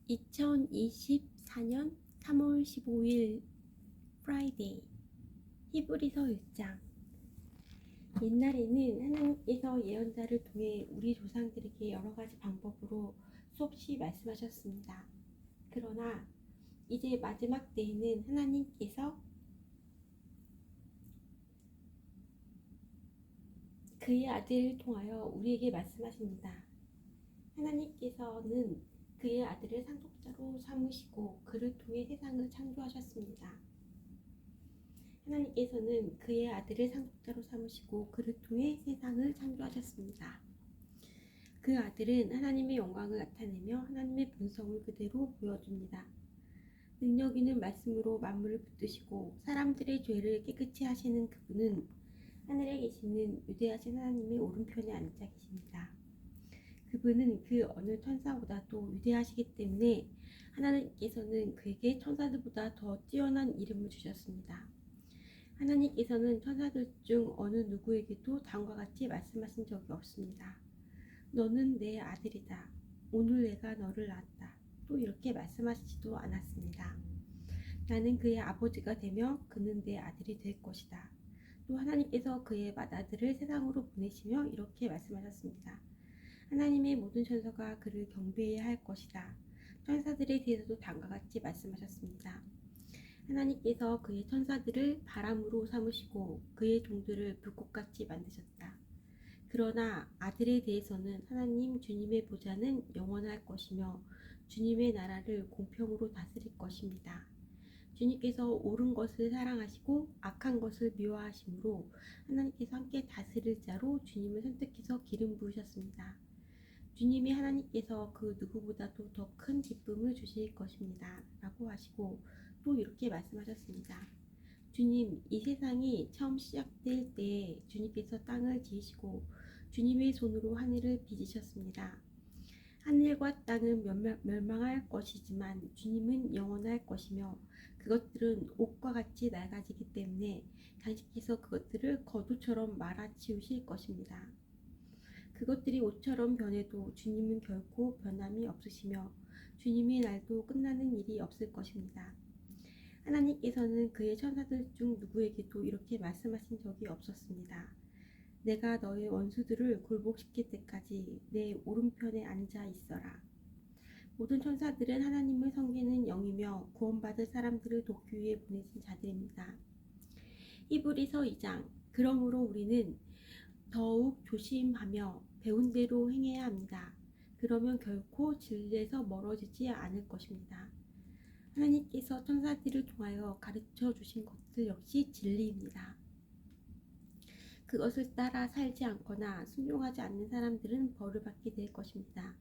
2024년 3월 15일 프라이데이. 히브리서 1장. 옛날에는 하나님께서 예언자를 통해 우리 조상들에게 여러 가지 방법으로 수없이 말씀하셨습니다. 그러나 이제 마지막 때에는 하나님께서 그의 아들을 통하여 우리에게 말씀하십니다. 하나님께서는 그의 아들을 상속자로 삼으시고 그를 통해 세상을 창조하셨습니다. 하나님께서는 그의 아들을 상속자로 삼으시고 그를 통해 세상을 창조하셨습니다. 그 아들은 하나님의 영광을 나타내며 하나님의 본성을 그대로 보여줍니다. 능력 있는 말씀으로 만물을 붙드시고 사람들의 죄를 깨끗이 하시는 그분은 하늘에 계시는 위대하신 하나님의 오른편에 앉아 계십니다. 그분은 그 어느 천사보다도 위대하시기 때문에 하나님께서는 그에게 천사들보다 더 뛰어난 이름을 주셨습니다. 하나님께서는 천사들 중 어느 누구에게도 다음과 같이 말씀하신 적이 없습니다. 너는 내 아들이다. 오늘 내가 너를 낳았다. 또 이렇게 말씀하시지도 않았습니다. 나는 그의 아버지가 되며 그는 내 아들이 될 것이다. 또 하나님께서 그의 맏아들을 세상으로 보내시며 이렇게 말씀하셨습니다. 하나님의 모든 천사가 그를 경배해야 할 것이다. 천사들에 대해서도 다음과 같이 말씀하셨습니다. 하나님께서 그의 천사들을 바람으로 삼으시고 그의 종들을 불꽃같이 만드셨다. 그러나 아들에 대해서는 하나님 주님의 보좌는 영원할 것이며 주님의 나라를 공평으로 다스릴 것입니다. 주님께서 옳은 것을 사랑하시고 악한 것을 미워하심으로 하나님께서 함께 다스릴 자로 주님을 선택해서 기름 부으셨습니다. 주님이 하나님께서 그 누구보다도 더 큰 기쁨을 주실 것입니다. 라고 하시고 또 이렇게 말씀하셨습니다. 주님, 이 세상이 처음 시작될 때에 주님께서 땅을 지으시고 주님의 손으로 하늘을 빚으셨습니다. 하늘과 땅은 멸망할 것이지만 주님은 영원할 것이며 그것들은 옷과 같이 낡아지기 때문에 당신께서 그것들을 거두처럼 말아치우실 것입니다. 그것들이 옷처럼 변해도 주님은 결코 변함이 없으시며 주님의 날도 끝나는 일이 없을 것입니다. 하나님께서는 그의 천사들 중 누구에게도 이렇게 말씀하신 적이 없었습니다. 내가 너의 원수들을 굴복시킬 때까지 내 오른편에 앉아 있어라. 모든 천사들은 하나님을 섬기는 영이며 구원받을 사람들을 돕기 위해 보내진 자들입니다. 히브리서 2장. 그러므로 우리는 더욱 조심하며 배운 대로 행해야 합니다. 그러면 결코 진리에서 멀어지지 않을 것입니다. 하나님께서 천사들을 통하여 가르쳐 주신 것들 역시 진리입니다. 그것을 따라 살지 않거나 순종하지 않는 사람들은 벌을 받게 될 것입니다.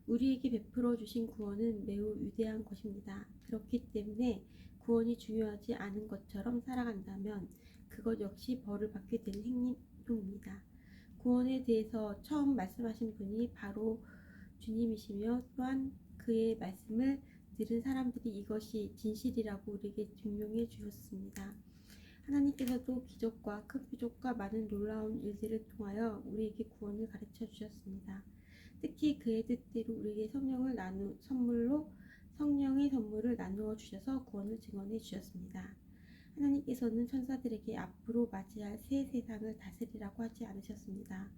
우리에게 베풀어 주신 구원은 매우 위대한 것입니다. 그렇기 때문에 구원이 중요하지 않은 것처럼 살아간다면 그것 역시 벌을 받게 되는 행동입니다. 구원에 대해서 처음 말씀하신 분이 바로 주님이시며 또한 그의 말씀을 들은 사람들이 이것이 진실이라고 우리에게 증명해 주셨습니다. 하나님께서도 기적과 큰 표적과 많은 놀라운 일들을 통하여 우리에게 구원을 가르쳐 주셨습니다. 특히 그의 뜻대로 우리에게 성령의 선물을 나누어 주셔서 구원을 증언해 주셨습니다. 하나님께서는 천사들에게 앞으로 맞이할 새 세상을 다스리라고 하지 않으셨습니다.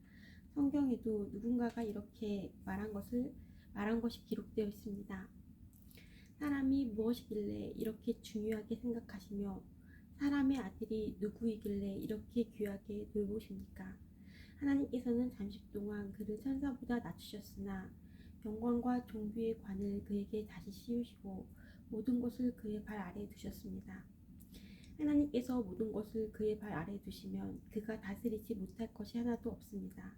성경에도 누군가가 이렇게 말한 것이 기록되어 있습니다. 사람이 무엇이길래 이렇게 중요하게 생각하시며 사람의 아들이 누구이길래 이렇게 귀하게 돌보십니까? 하나님께서는 잠시 동안 그를 천사보다 낮추셨으나 영광과 존귀의 관을 그에게 다시 씌우시고 모든 것을 그의 발 아래에 두셨습니다. 하나님께서 모든 것을 그의 발 아래에 두시면 그가 다스리지 못할 것이 하나도 없습니다.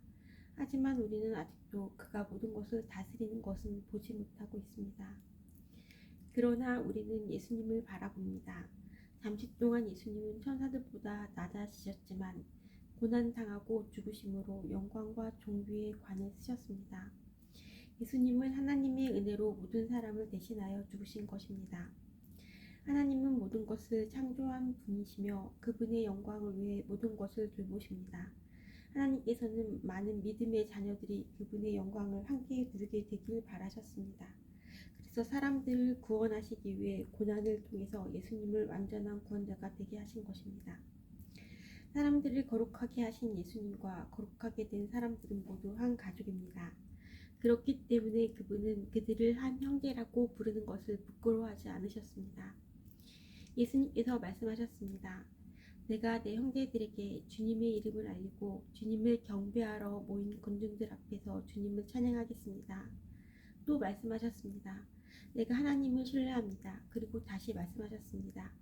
하지만 우리는 아직도 그가 모든 것을 다스리는 것은 보지 못하고 있습니다. 그러나 우리는 예수님을 바라봅니다. 잠시 동안 예수님은 천사들보다 낮아지셨지만 고난당하고 죽으심으로 영광과 존귀의 관을 쓰셨습니다. 예수님은 하나님의 은혜로 모든 사람을 대신하여 죽으신 것입니다. 하나님은 모든 것을 창조한 분이시며 그분의 영광을 위해 모든 것을 돌보십니다. 하나님께서는 많은 믿음의 자녀들이 그분의 영광을 함께 누리게 되길 바라셨습니다. 하나님께서 사람들을 구원하시기 위해 고난을 통해서 예수님을 완전한 구원자가 되게 하신 것입니다. 사람들을 거룩하게 하신 예수님과 거룩하게 된 사람들은 모두 한 가족입니다. 그렇기 때문에 그분은 그들을 한 형제라고 부르는 것을 부끄러워하지 않으셨습니다. 예수님께서 말씀하셨습니다. 내가 내 형제들에게 주님의 이름을 알리고 주님을 경배하러 모인 군중들 앞에서 주님을 찬양하겠습니다. 또 말씀하셨습니다. 내가 하나님을 신뢰합니다. 그리고 다시 말씀하셨습니다.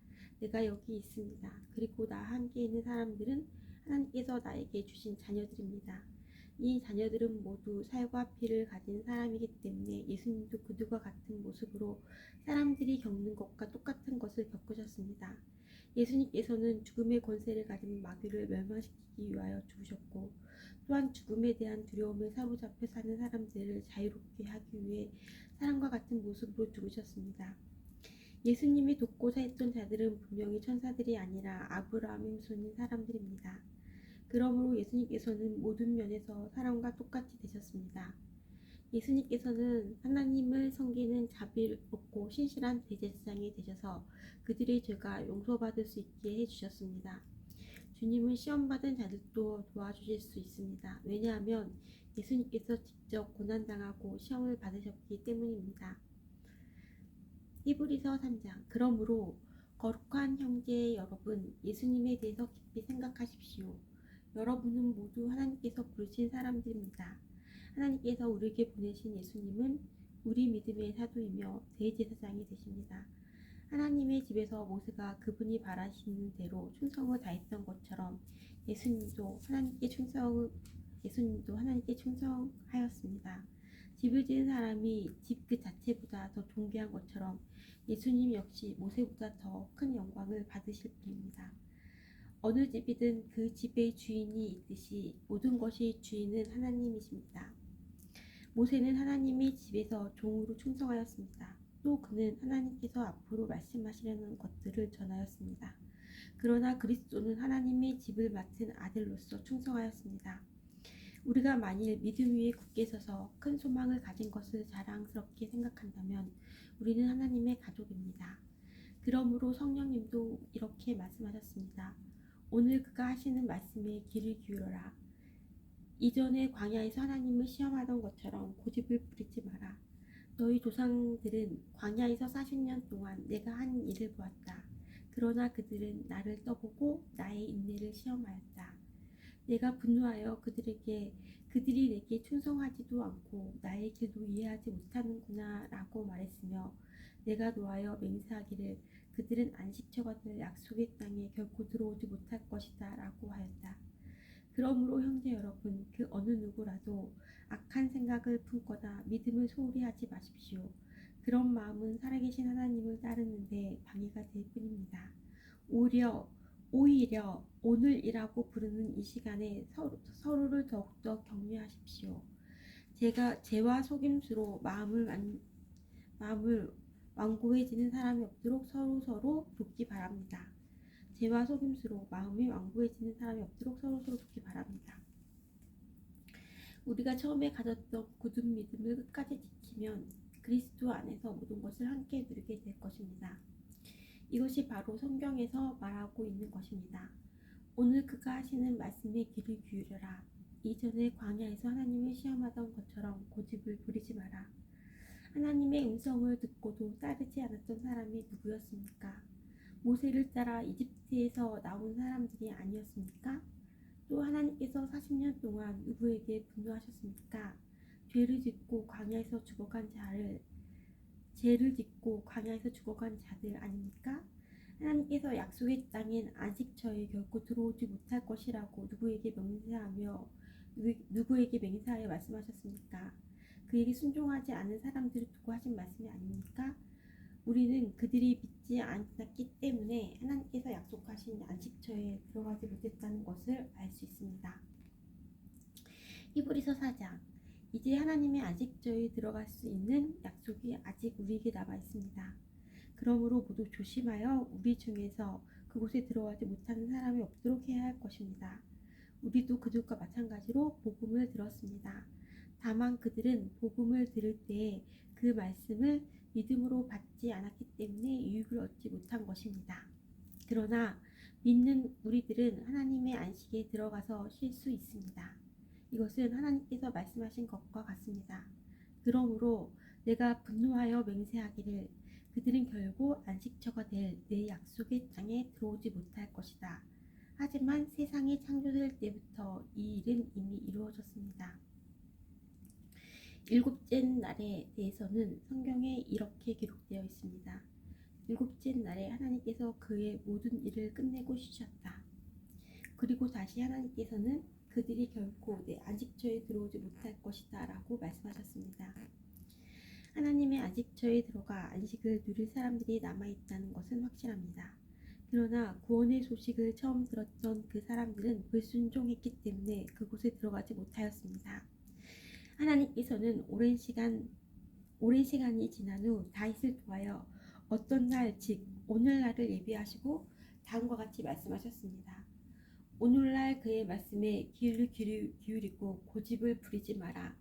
내가 여기 있습니다. 그리고 나 함께 있는 사람들은 하나님께서 나에게 주신 자녀들입니다. 이 자녀들은 모두 살과 피를 가진 사람이기 때문에 예수님도 그들과 같은 모습으로 사람들이 겪는 것과 똑같은 것을 겪으셨습니다. 예수님께서는 죽음의 권세를 가진 마귀를 멸망시키기 위하여 죽으셨고 또한 죽음에 대한 두려움에 사로잡혀 사는 사람들을 자유롭게 하기 위해 사람과 같은 모습으로 죽으셨습니다. 예수님이 돕고자 했던 자들은 분명히 천사들이 아니라 아브라함의 후손인 사람들입니다. 그러므로 예수님께서는 모든 면에서 사람과 똑같이 되셨습니다. 예수님께서는 하나님을 섬기는 자비롭고 신실한 대제사장이 되셔서 그들의 죄가 용서받을 수 있게 해주셨습니다. 주님은 시험받은 자들도 도와주실 수 있습니다. 왜냐하면 예수님께서 직접 고난당하고 시험을 받으셨기 때문입니다. 히브리서 3장. 그러므로 거룩한 형제 여러분, 예수님에 대해서 깊이 생각하십시오. 여러분은 모두 하나님께서 부르신 사람들입니다. 하나님께서 우리에게 보내신 예수님은 우리 믿음의 사도이며 대제사장이 되십니다. 하나님의 집에서 모세가 그분이 바라시는 대로 충성을 다했던 것처럼 예수님도 하나님께 충성하였습니다. 집을 지은 사람이 집 그 자체보다 더 존귀한 것처럼 예수님 역시 모세보다 더 큰 영광을 받으실 분입니다. 어느 집이든 그 집의 주인이 있듯이 모든 것의 주인은 하나님이십니다. 모세는 하나님의 집에서 종으로 충성하였습니다. 또 그는 하나님께서 앞으로 말씀하시려는 것들을 전하였습니다. 그러나 그리스도는 하나님의 집을 맡은 아들로서 충성하였습니다. 우리가 만일 믿음 위에 굳게 서서 큰 소망을 가진 것을 자랑스럽게 생각한다면 우리는 하나님의 가족입니다. 그러므로 성령님도 이렇게 말씀하셨습니다. 오늘 그가 하시는 말씀에 귀를 기울여라. 이전에 광야에서 하나님을 시험하던 것처럼 고집을 부리지 마라. 너희 조상들은 광야에서 40년 동안 내가 한 일을 보았다. 그러나 그들은 나를 떠보고 나의 인내를 시험하였다. 내가 분노하여 그들이 내게 충성하지도 않고 나의 길도 이해하지 못하는구나 라고 말했으며 내가 노하여 맹세하기를 그들은 안식처가 될 약속의 땅에 결코 들어오지 못할 것이다 라고 하였다. 그러므로 형제 여러분, 그 어느 누구라도 악한 생각을 품거나 믿음을 소홀히 하지 마십시오. 그런 마음은 살아계신 하나님을 따르는데 방해가 될 뿐입니다. 오히려 오늘이라고 부르는 이 시간에 서로를 더욱더 격려하십시오. 죄와 속임수로 마음을 완고해지는 사람이 없도록 서로 돕기 바랍니다. 죄와 속임수로 마음이 완고해지는 사람이 없도록 서로 돕기 바랍니다. 우리가 처음에 가졌던 굳은 믿음을 끝까지 지키면 그리스도 안에서 모든 것을 함께 누리게 될 것입니다. 이것이 바로 성경에서 말하고 있는 것입니다. 오늘 그가 하시는 말씀에 귀를 기울여라. 이전에 광야에서 하나님을 시험하던 것처럼 고집을 부리지 마라. 하나님의 음성을 듣고도 따르지 않았던 사람이 누구였습니까? 모세를 따라 이집트에서 나온 사람들이 아니었습니까? 또 하나님께서 40년 동안 누구에게 분노하셨습니까? 죄를 짓고 광야에서 죽어간 자들 아닙니까? 하나님께서 약속의 땅엔 안식처에 결코 들어오지 못할 것이라고 누구에게 맹세하여 말씀하셨습니까? 그에게 순종하지 않은 사람들을 두고 하신 말씀이 아닙니까? 우리는 그들이 믿지 않았기 때문에 하나님께서 약속하신 안식처에 들어가지 못했다는 것을 알 수 있습니다. 히브리서 4장. 이제 하나님의 안식처에 들어갈 수 있는 약속이 아직 우리에게 남아 있습니다. 그러므로 모두 조심하여 우리 중에서 그곳에 들어가지 못하는 사람이 없도록 해야 할 것입니다. 우리도 그들과 마찬가지로 복음을 들었습니다. 다만 그들은 복음을 들을 때에 그 말씀을 믿음으로 받지 않았기 때문에 유익을 얻지 못한 것입니다. 그러나 믿는 우리들은 하나님의 안식에 들어가서 쉴 수 있습니다. 이것은 하나님께서 말씀하신 것과 같습니다. 그러므로 내가 분노하여 맹세하기를 그들은 결국 안식처가 될 내 약속의 땅에 들어오지 못할 것이다. 하지만 세상이 창조될 때부터 이 일은 이미 이루어졌습니다. 일곱째 날에 대해서는 성경에 이렇게 기록되어 있습니다. 일곱째 날에 하나님께서 그의 모든 일을 끝내고 쉬셨다. 그리고 다시 하나님께서는 그들이 결코 내 안식처에 들어오지 못할 것이다 라고 말씀하셨습니다. 하나님의 안식처에 들어가 안식을 누릴 사람들이 남아있다는 것은 확실합니다. 그러나 구원의 소식을 처음 들었던 그 사람들은 불순종했기 때문에 그곳에 들어가지 못하였습니다. 하나님께서는 오랜 시간이 지난 후 다윗을 통하여 어떤 날, 즉 오늘날을 예비하시고 다음과 같이 말씀하셨습니다. 오늘날 그의 말씀에 귀를 기울이고 고집을 부리지 마라.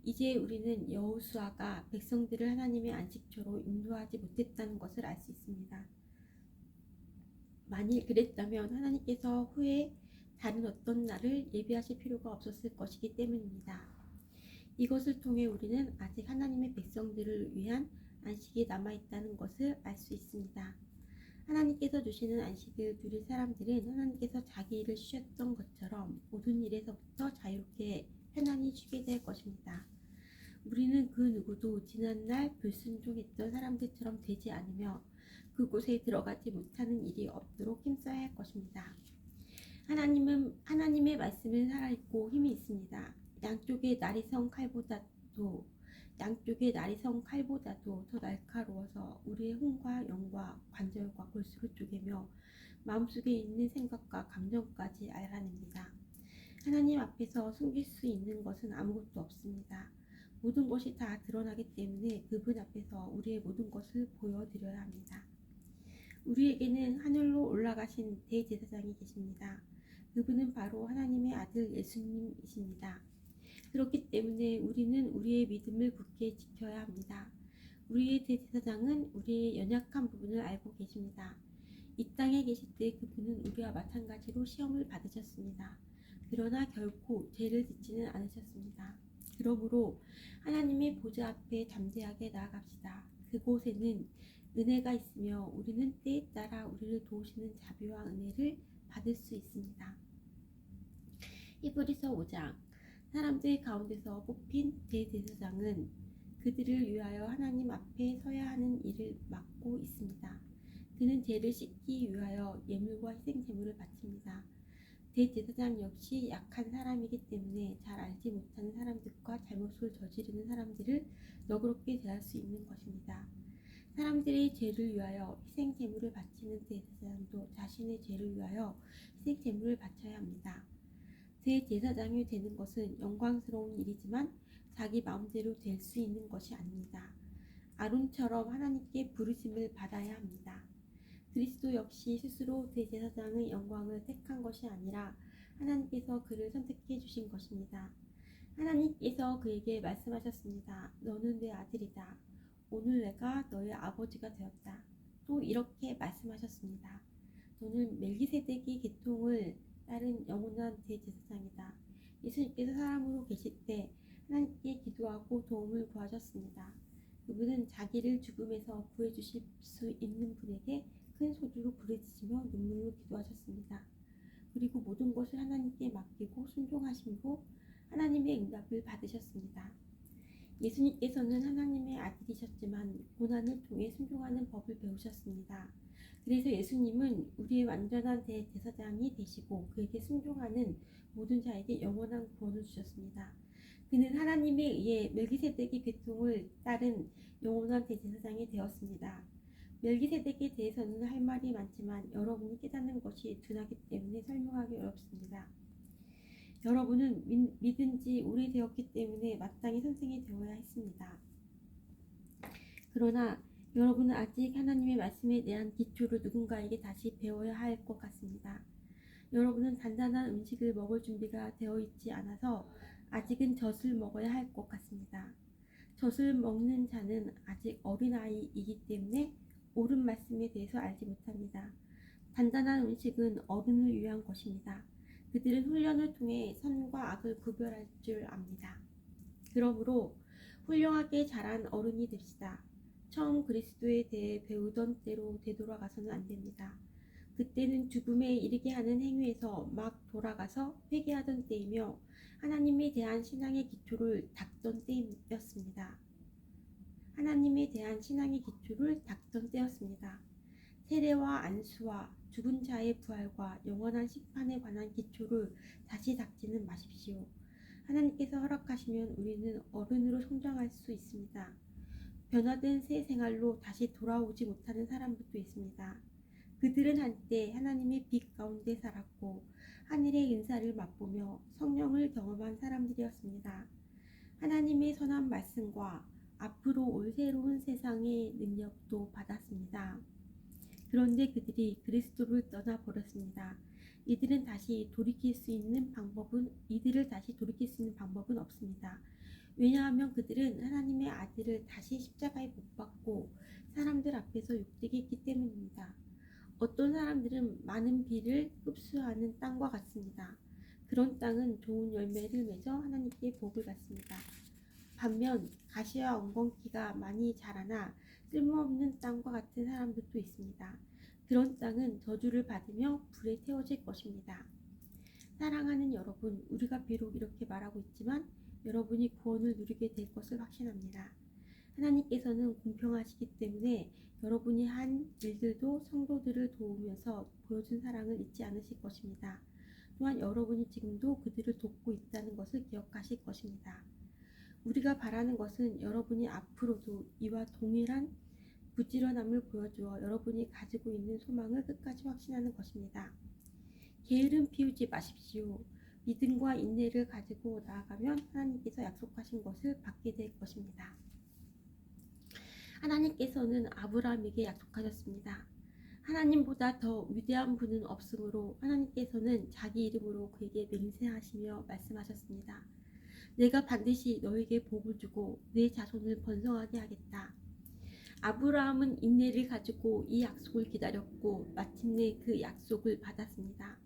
이제 우리는 여호수아가 백성들을 하나님의 안식처로 인도하지 못했다는 것을 알 수 있습니다. 만일 그랬다면 하나님께서 후에 다른 어떤 날을 예비하실 필요가 없었을 것이기 때문입니다. 이것을 통해 우리는 아직 하나님의 백성들을 위한 안식이 남아있다는 것을 알 수 있습니다. 하나님께서 주시는 안식을 누릴 사람들은 하나님께서 자기 일을 쉬셨던 것처럼 모든 일에서부터 자유롭게 편안히 쉬게 될 것입니다. 우리는 그 누구도 지난날 불순종했던 사람들처럼 되지 않으며 그곳에 들어가지 못하는 일이 없도록 힘써야 할 것입니다. 하나님의 말씀은 살아있고 힘이 있습니다. 양쪽의 나리성 칼보다도 더 날카로워서 우리의 혼과 영과 관절과 골수를 쪼개며 마음속에 있는 생각과 감정까지 알아냅니다. 하나님 앞에서 숨길 수 있는 것은 아무것도 없습니다. 모든 것이 다 드러나기 때문에 그분 앞에서 우리의 모든 것을 보여드려야 합니다. 우리에게는 하늘로 올라가신 대제사장이 계십니다. 그분은 바로 하나님의 아들 예수님이십니다. 그렇기 때문에 우리는 우리의 믿음을 굳게 지켜야 합니다. 우리의 대제사장은 우리의 연약한 부분을 알고 계십니다. 이 땅에 계실 때 그분은 우리와 마찬가지로 시험을 받으셨습니다. 그러나 결코 죄를 짓지는 않으셨습니다. 그러므로 하나님의 보좌 앞에 담대하게 나아갑시다. 그곳에는 은혜가 있으며 우리는 때에 따라 우리를 도우시는 자비와 은혜를 받을 수 있습니다. 히브리서 5장. 사람들 가운데서 뽑힌 대제사장은 그들을 위하여 하나님 앞에 서야 하는 일을 맡고 있습니다. 그는 죄를 씻기 위하여 예물과 희생제물을 바칩니다. 대제사장 역시 약한 사람이기 때문에 잘 알지 못하는 사람들과 잘못을 저지르는 사람들을 너그럽게 대할 수 있는 것입니다. 사람들이 죄를 위하여 희생제물을 바치는 대제사장도 자신의 죄를 위하여 희생제물을 바쳐야 합니다. 대제사장이 되는 것은 영광스러운 일이지만 자기 마음대로 될 수 있는 것이 아닙니다. 아론처럼 하나님께 부르심을 받아야 합니다. 그리스도 역시 스스로 대제사장의 영광을 택한 것이 아니라 하나님께서 그를 선택해 주신 것입니다. 하나님께서 그에게 말씀하셨습니다. 너는 내 아들이다. 오늘 내가 너의 아버지가 되었다. 또 이렇게 말씀하셨습니다. 너는 멜기세덱의 계통을 따른 영원한 대제사장이다. 예수님께서 사람으로 계실 때 하나님께 기도하고 도움을 구하셨습니다. 그분은 자기를 죽음에서 구해주실 수 있는 분에게 큰 소리로 부르짖으며 눈물로 기도하셨습니다. 그리고 모든 것을 하나님께 맡기고 순종하시고 하나님의 응답을 받으셨습니다. 예수님께서는 하나님의 아들이셨지만 고난을 통해 순종하는 법을 배우셨습니다. 그래서 예수님은 우리의 완전한 대제사장이 되시고 그에게 순종하는 모든 자에게 영원한 구원을 주셨습니다. 그는 하나님에 의해 멜기세덱의 계통을 따른 영원한 대제사장이 되었습니다. 멜기세덱에 대해서는 할 말이 많지만 여러분이 깨닫는 것이 둔하기 때문에 설명하기 어렵습니다. 여러분은 믿은 지 오래되었기 때문에 마땅히 선생이 되어야 했습니다. 그러나 여러분은 아직 하나님의 말씀에 대한 기초를 누군가에게 다시 배워야 할 것 같습니다. 여러분은 단단한 음식을 먹을 준비가 되어 있지 않아서 아직은 젖을 먹어야 할 것 같습니다. 젖을 먹는 자는 아직 어린아이이기 때문에 옳은 말씀에 대해서 알지 못합니다. 단단한 음식은 어른을 위한 것입니다. 그들은 훈련을 통해 선과 악을 구별할 줄 압니다. 그러므로 훌륭하게 자란 어른이 됩시다. 처음 그리스도에 대해 배우던 때로 되돌아가서는 안 됩니다. 그때는 죽음에 이르게 하는 행위에서 막 돌아가서 회개하던 때이며 하나님에 대한 신앙의 기초를 닦던 때였습니다. 하나님에 대한 신앙의 기초를 닦던 때였습니다. 세례와 안수와 죽은 자의 부활과 영원한 심판에 관한 기초를 다시 닦지는 마십시오. 하나님께서 허락하시면 우리는 어른으로 성장할 수 있습니다. 변화된 새 생활로 다시 돌아오지 못하는 사람들도 있습니다. 그들은 한때 하나님의 빛 가운데 살았고 하늘의 은사를 맛보며 성령을 경험한 사람들이었습니다. 하나님의 선한 말씀과 앞으로 올 새로운 세상의 능력도 받았습니다. 그런데 그들이 그리스도를 떠나버렸습니다. 이들을 다시 돌이킬 수 있는 방법은 없습니다. 왜냐하면 그들은 하나님의 아들을 다시 십자가에 못 박고 사람들 앞에서 욕되게 했기 때문입니다. 어떤 사람들은 많은 비를 흡수하는 땅과 같습니다. 그런 땅은 좋은 열매를 맺어 하나님께 복을 받습니다. 반면 가시와 엉겅퀴가 많이 자라나 쓸모없는 땅과 같은 사람들도 있습니다. 그런 땅은 저주를 받으며 불에 태워질 것입니다. 사랑하는 여러분, 우리가 비록 이렇게 말하고 있지만 여러분이 구원을 누리게 될 것을 확신합니다. 하나님께서는 공평하시기 때문에 여러분이 한 일들도 성도들을 도우면서 보여준 사랑을 잊지 않으실 것입니다. 또한 여러분이 지금도 그들을 돕고 있다는 것을 기억하실 것입니다. 우리가 바라는 것은 여러분이 앞으로도 이와 동일한 부지런함을 보여주어 여러분이 가지고 있는 소망을 끝까지 확신하는 것입니다. 게으름 피우지 마십시오. 믿음과 인내를 가지고 나아가면 하나님께서 약속하신 것을 받게 될 것입니다. 하나님께서는 아브라함에게 약속하셨습니다. 하나님보다 더 위대한 분은 없으므로 하나님께서는 자기 이름으로 그에게 맹세하시며 말씀하셨습니다. 내가 반드시 너에게 복을 주고 내 자손을 번성하게 하겠다. 아브라함은 인내를 가지고 이 약속을 기다렸고 마침내 그 약속을 받았습니다.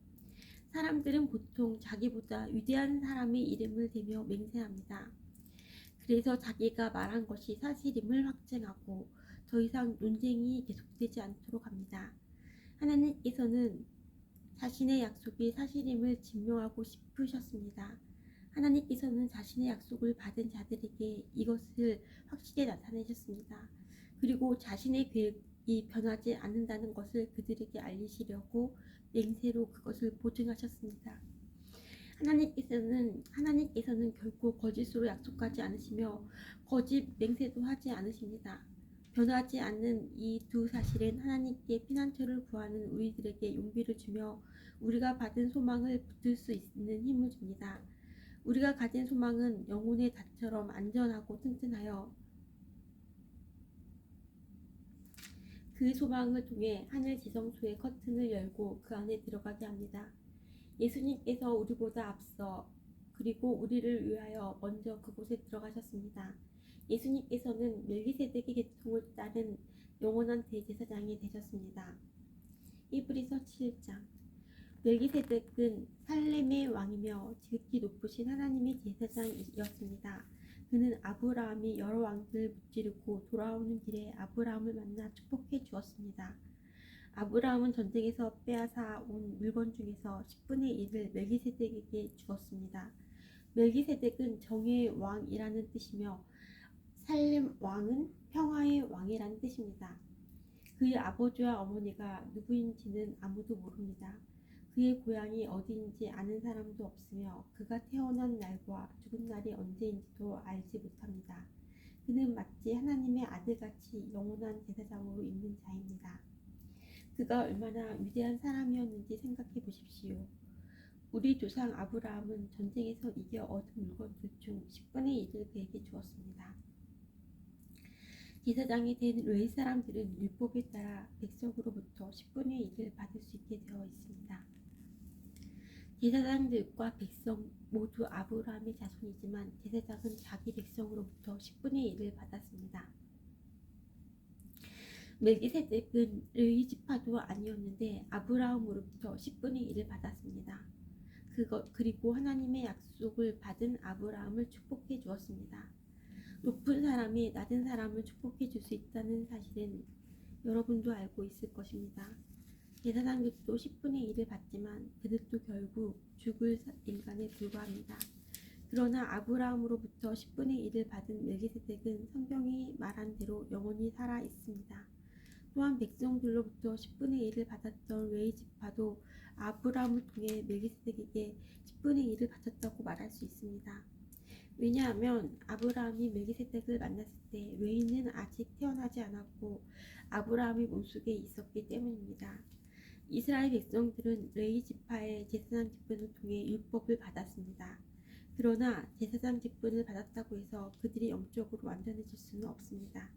사람들은 보통 자기보다 위대한 사람의 이름을 대며 맹세합니다. 그래서 자기가 말한 것이 사실임을 확증하고 더 이상 논쟁이 계속되지 않도록 합니다. 하나님께서는 자신의 약속이 사실임을 증명하고 싶으셨습니다. 하나님께서는 자신의 약속을 받은 자들에게 이것을 확실히 나타내셨습니다. 그리고 자신의 계획이 변하지 않는다는 것을 그들에게 알리시려고 맹세로 그것을 보증하셨습니다. 하나님께서는 결코 거짓으로 약속하지 않으시며 거짓 맹세도 하지 않으십니다. 변하지 않는 이 두 사실은 하나님께 피난처를 구하는 우리들에게 용기를 주며 우리가 받은 소망을 붙들 수 있는 힘을 줍니다. 우리가 가진 소망은 영혼의 닷처럼 안전하고 튼튼하여 그 소망을 통해 하늘 지성소의 커튼을 열고 그 안에 들어가게 합니다. 예수님께서 우리보다 앞서 그리고 우리를 위하여 먼저 그곳에 들어가셨습니다. 예수님께서는 멜기세덱의 계통을 따른 영원한 대제사장이 되셨습니다. 히브리서 7장. 멜기세덱은 살렘의 왕이며 지극히 높으신 하나님의 제사장이었습니다. 그는 아브라함이 여러 왕들을 무찌르고 돌아오는 길에 아브라함을 만나 축복해 주었습니다. 아브라함은 전쟁에서 빼앗아 온 물건 중에서 10분의 1을 멜기세덱에게 주었습니다. 멜기세덱은 정의의 왕이라는 뜻이며 살렘 왕은 평화의 왕이라는 뜻입니다. 그의 아버지와 어머니가 누구인지는 아무도 모릅니다. 그의 고향이 어디인지 아는 사람도 없으며 그가 태어난 날과 죽은 날이 언제인지도 알지 못합니다. 그는 마치 하나님의 아들같이 영원한 제사장으로 있는 자입니다. 그가 얼마나 위대한 사람이었는지 생각해 보십시오. 우리 조상 아브라함은 전쟁에서 이겨 얻은 물건들 중 10분의 1을 그에게 주었습니다. 제사장이 된 레위 사람들은 율법에 따라 백성으로부터 10분의 1을 받을 수 있게 되어 있습니다. 제사장들과 백성 모두 아브라함의 자손이지만 제사장은 자기 백성으로부터 10분의 1을 받았습니다. 멜기세덱은 레위 지파도 아니었는데 아브라함으로부터 10분의 1을 받았습니다. 그리고 하나님의 약속을 받은 아브라함을 축복해 주었습니다. 높은 사람이 낮은 사람을 축복해 줄 수 있다는 사실은 여러분도 알고 있을 것입니다. 제사장들도 10분의 1을 받지만 그들도 결국 죽을 인간에 불과합니다. 그러나 아브라함으로부터 10분의 1을 받은 멜기세덱은 성경이 말한 대로 영원히 살아 있습니다. 또한 백성들로부터 10분의 1을 받았던 레위 지파도 아브라함을 통해 멜기세덱에게 10분의 1을 바쳤다고 말할 수 있습니다. 왜냐하면 아브라함이 멜기세덱을 만났을 때 레위는 아직 태어나지 않았고 아브라함의 몸속에 있었기 때문입니다. 이스라엘 백성들은 레위 지파의 제사장 직분을 통해 율법을 받았습니다. 그러나 제사장 직분을 받았다고 해서 그들이 영적으로 완전해질 수는 없습니다.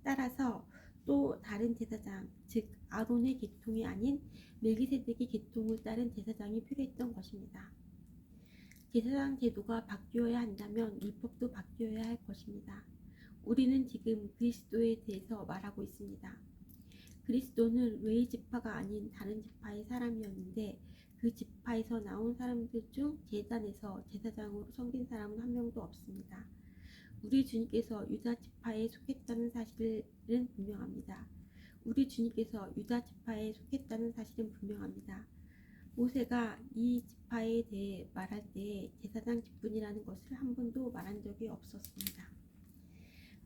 따라서 또 다른 제사장, 즉 아론의 계통이 아닌 멜기세덱의 계통을 따른 제사장이 필요했던 것입니다. 제사장 제도가 바뀌어야 한다면 율법도 바뀌어야 할 것입니다. 우리는 지금 그리스도에 대해서 말하고 있습니다. 그리스도는 레위 지파가 아닌 다른 지파의 사람이었는데 그 지파에서 나온 사람들 중 제단에서 제사장으로 섬긴 사람은 한 명도 없습니다. 우리 주님께서 유다 지파에 속했다는 사실은 분명합니다. 우리 주님께서 유다 지파에 속했다는 사실은 분명합니다. 모세가 이 지파에 대해 말할 때 제사장 직분이라는 것을 한 번도 말한 적이 없었습니다.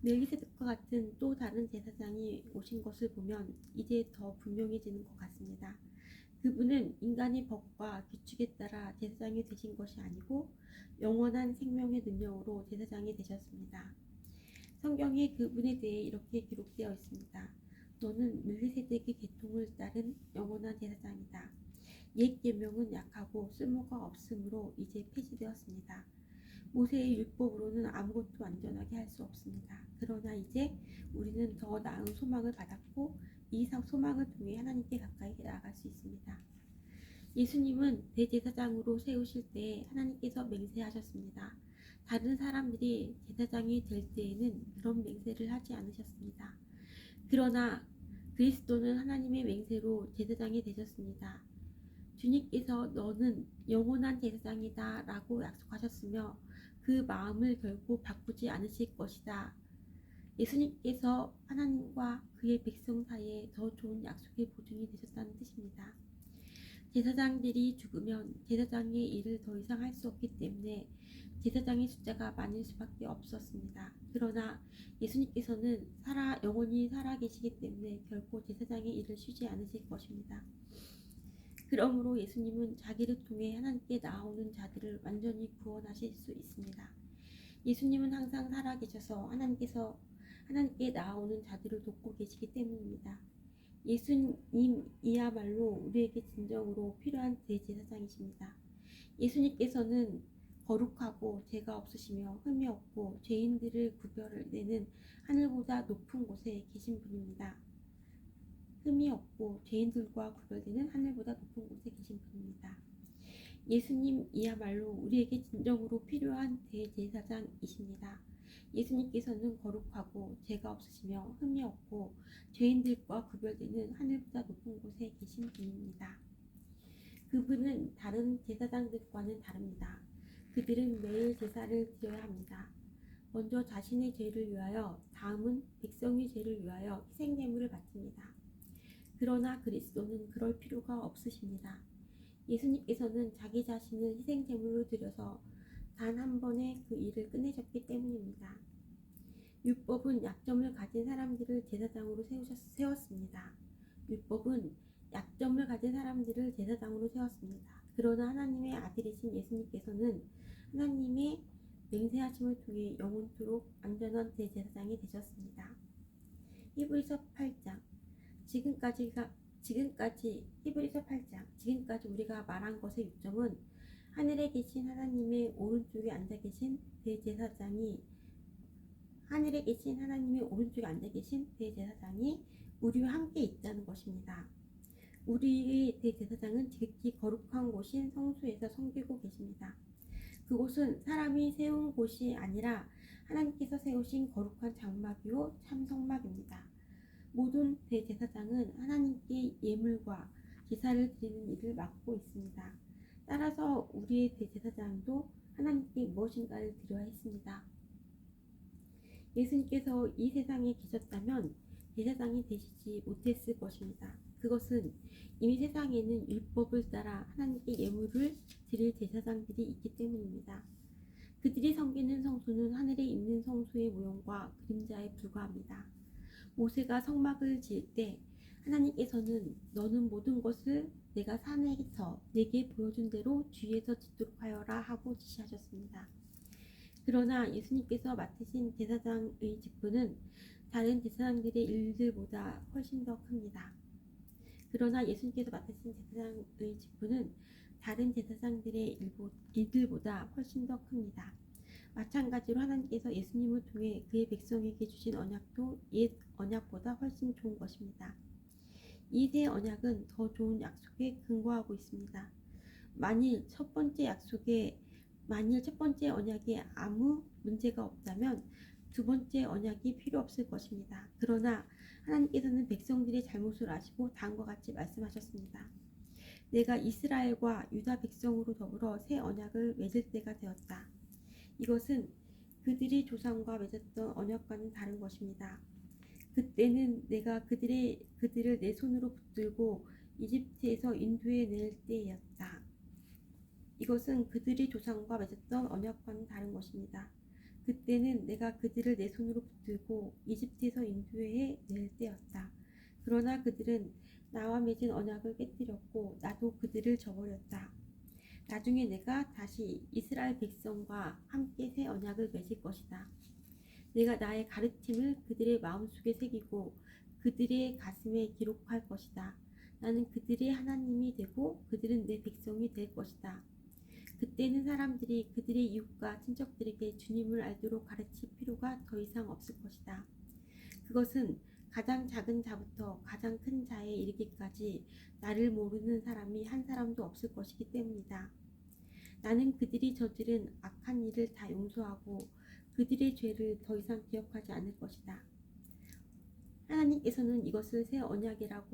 멜기세덱과 같은 또 다른 제사장이 오신 것을 보면 이제 더 분명해지는 것 같습니다. 그분은 인간의 법과 규칙에 따라 제사장이 되신 것이 아니고 영원한 생명의 능력으로 제사장이 되셨습니다. 성경에 그분에 대해 이렇게 기록되어 있습니다. 너는 멜기세덱의 계통을 따른 영원한 제사장이다. 옛 계명은 약하고 쓸모가 없으므로 이제 폐지되었습니다. 모세의 율법으로는 아무것도 완전하게 할 수 없습니다. 그러나 이제 우리는 더 나은 소망을 받았고 이 소망을 통해 하나님께 가까이 나아갈 수 있습니다. 예수님은 대제사장으로 세우실 때 하나님께서 맹세하셨습니다. 다른 사람들이 제사장이 될 때에는 그런 맹세를 하지 않으셨습니다. 그러나 그리스도는 하나님의 맹세로 제사장이 되셨습니다. 주님께서 너는 영원한 제사장이다 라고 약속하셨으며 그 마음을 결코 바꾸지 않으실 것이다. 예수님께서 하나님과 그의 백성 사이에 더 좋은 약속의 보증이 되셨다는 뜻입니다. 제사장들이 죽으면 제사장의 일을 더 이상 할 수 없기 때문에 제사장의 숫자가 많을 수밖에 없었습니다. 그러나 예수님께서는 영원히 살아계시기 때문에 결코 제사장의 일을 쉬지 않으실 것입니다. 그러므로 예수님은 자기를 통해 하나님께 나아오는 자들을 완전히 구원하실 수 있습니다. 예수님은 항상 살아계셔서 하나님께 나아오는 자들을 돕고 계시기 때문입니다. 예수님이야말로 우리에게 진정으로 필요한 대제사장이십니다. 예수님께서는 거룩하고 죄가 없으시며 흠이 없고 죄인들을 구별내는 하늘보다 높은 곳에 계신 분입니다. 흠이 없고 죄인들과 구별되는 하늘보다 높은 곳에 계신 분입니다. 예수님이야말로 우리에게 진정으로 필요한 대제사장이십니다. 예수님께서는 거룩하고 죄가 없으시며 흠이 없고 죄인들과 구별되는 하늘보다 높은 곳에 계신 분입니다. 그분은 다른 제사장들과는 다릅니다. 그들은 매일 제사를 드려야 합니다. 먼저 자신의 죄를 위하여, 다음은 백성의 죄를 위하여 희생제물을 바칩니다. 그러나 그리스도는 그럴 필요가 없으십니다. 예수님께서는 자기 자신을 희생제물로 드려서 단 한 번에 그 일을 끝내셨기 때문입니다. 율법은 약점을 가진 사람들을 제사장으로 세웠습니다. 율법은 약점을 가진 사람들을 제사장으로 세웠습니다. 그러나 하나님의 아들이신 예수님께서는 하나님의 맹세하심을 통해 영원토록 완전한 대제사장이 되셨습니다. 히브리서 8장 지금까지 우리가 말한 것의 요점은 하늘에 계신 하나님의 오른쪽에 앉아 계신 대제사장이 우리와 함께 있다는 것입니다. 우리의 대제사장은 지극히 거룩한 곳인 성소에서 섬기고 계십니다. 그곳은 사람이 세운 곳이 아니라 하나님께서 세우신 거룩한 장막이요 참성막입니다. 모든 대제사장은 하나님께 예물과 제사를 드리는 일을 맡고 있습니다. 따라서 우리의 대제사장도 하나님께 무엇인가를 드려야 했습니다. 예수님께서 이 세상에 계셨다면 제사장이 되시지 못했을 것입니다. 그것은 이미 세상에는 율법을 따라 하나님께 예물을 드릴 제사장들이 있기 때문입니다. 그들이 섬기는 성소는 하늘에 있는 성소의 모형과 그림자에 불과합니다. 모세가 성막을 지을 때 하나님께서는 너는 모든 것을 내가 산에서 내게 보여준 대로 주위에서 짓도록 하여라 하고 지시하셨습니다. 그러나 예수님께서 맡으신 제사장의 직분은 다른 제사장들의 일들보다 훨씬 더 큽니다. 그러나 예수님께서 맡으신 제사장의 직분은 다른 제사장들의 일들보다 훨씬 더 큽니다. 마찬가지로 하나님께서 예수님을 통해 그의 백성에게 주신 언약도 옛 언약보다 훨씬 좋은 것입니다. 이 새 언약은 더 좋은 약속에 근거하고 있습니다. 만일 첫 번째 언약에 아무 문제가 없다면 두 번째 언약이 필요 없을 것입니다. 그러나 하나님께서는 백성들의 잘못을 아시고 다음과 같이 말씀하셨습니다. 내가 이스라엘과 유다 백성으로 더불어 새 언약을 맺을 때가 되었다. 이것은 그들이 조상과 맺었던 언약과는 다른 것입니다. 그때는 내가 그들을 내 손으로 붙들고 이집트에서 인도해 낼 때였다. 이것은 그들이 조상과 맺었던 언약과는 다른 것입니다. 그때는 내가 그들을 내 손으로 붙들고 이집트에서 인도해 낼 때였다. 그러나 그들은 나와 맺은 언약을 깨뜨렸고 나도 그들을 저버렸다. 나중에 내가 다시 이스라엘 백성과 함께 새 언약을 맺을 것이다. 내가 나의 가르침을 그들의 마음속에 새기고 그들의 가슴에 기록할 것이다. 나는 그들의 하나님이 되고 그들은 내 백성이 될 것이다. 그때는 사람들이 그들의 이웃과 친척들에게 주님을 알도록 가르칠 필요가 더 이상 없을 것이다. 그것은 가장 작은 자부터 가장 큰 자에 이르기까지 나를 모르는 사람이 한 사람도 없을 것이기 때문이다. 나는 그들이 저지른 악한 일을 다 용서하고 그들의 죄를 더 이상 기억하지 않을 것이다. 하나님께서는 이것을 새 언약이라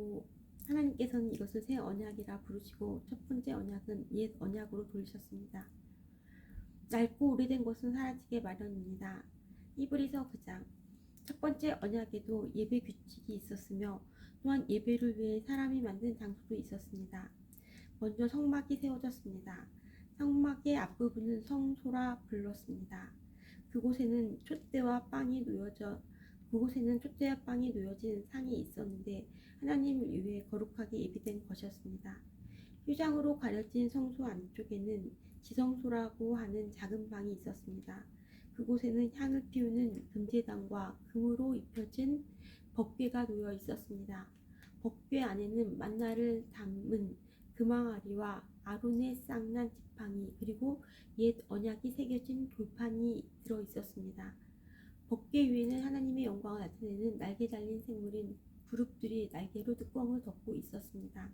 부르시고 첫 번째 언약은 옛 언약으로 돌리셨습니다. 낡고 오래된 것은 사라지게 마련입니다. 히브리서 9장. 첫 번째 언약에도 예배 규칙이 있었으며 또한 예배를 위해 사람이 만든 장소도 있었습니다. 먼저 성막이 세워졌습니다. 성막의 앞부분은 성소라 불렀습니다. 그곳에는 촛대와 빵이 놓여진 상이 있었는데 하나님을 위해 거룩하게 예비된 것이었습니다. 휴장으로 가려진 성소 안쪽에는 지성소라고 하는 작은 방이 있었습니다. 그곳에는 향을 피우는 금제단과 금으로 입혀진 법궤가 놓여 있었습니다. 법궤 안에는 만나를 담은 금항아리와 아론의 쌍난 지팡이 그리고 옛 언약이 새겨진 돌판이 들어 있었습니다. 법궤 위에는 하나님의 영광을 나타내는 날개 달린 생물인 부릅들이 날개로 뚜껑을 덮고 있었습니다.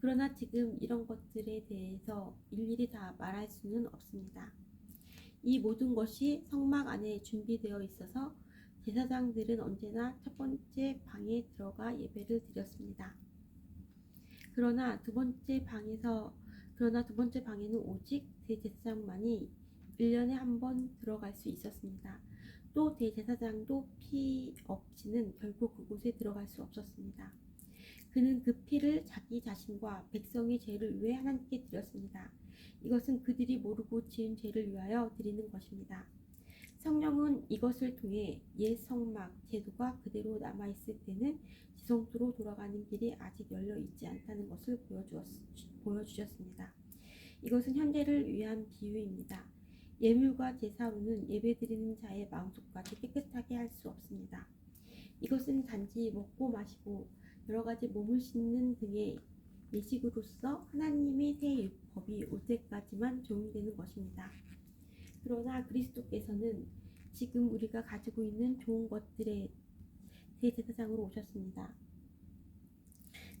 그러나 지금 이런 것들에 대해서 일일이 다 말할 수는 없습니다. 이 모든 것이 성막 안에 준비되어 있어서 제사장들은 언제나 첫 번째 방에 들어가 예배를 드렸습니다. 그러나 두 번째 방에는 오직 대제사장만이 1년에 한 번 들어갈 수 있었습니다. 또 대제사장도 피 없이는 결코 그곳에 들어갈 수 없었습니다. 그는 그 피를 자기 자신과 백성의 죄를 위해 하나님께 드렸습니다. 이것은 그들이 모르고 지은 죄를 위하여 드리는 것입니다. 성령은 이것을 통해 옛 성막 제도가 그대로 남아있을 때는 지성소로 돌아가는 길이 아직 열려 있지 않다는 것을 보여주셨습니다. 이것은 현재를 위한 비유입니다. 예물과 제사로는 예배드리는 자의 마음속까지 깨끗하게 할 수 없습니다. 이것은 단지 먹고 마시고 여러가지 몸을 씻는 등의 예식으로서 하나님의 새 율법이 올 때까지만 적용되는 것입니다. 그러나 그리스도께서는 지금 우리가 가지고 있는 좋은 것들의 대제사장으로 오셨습니다.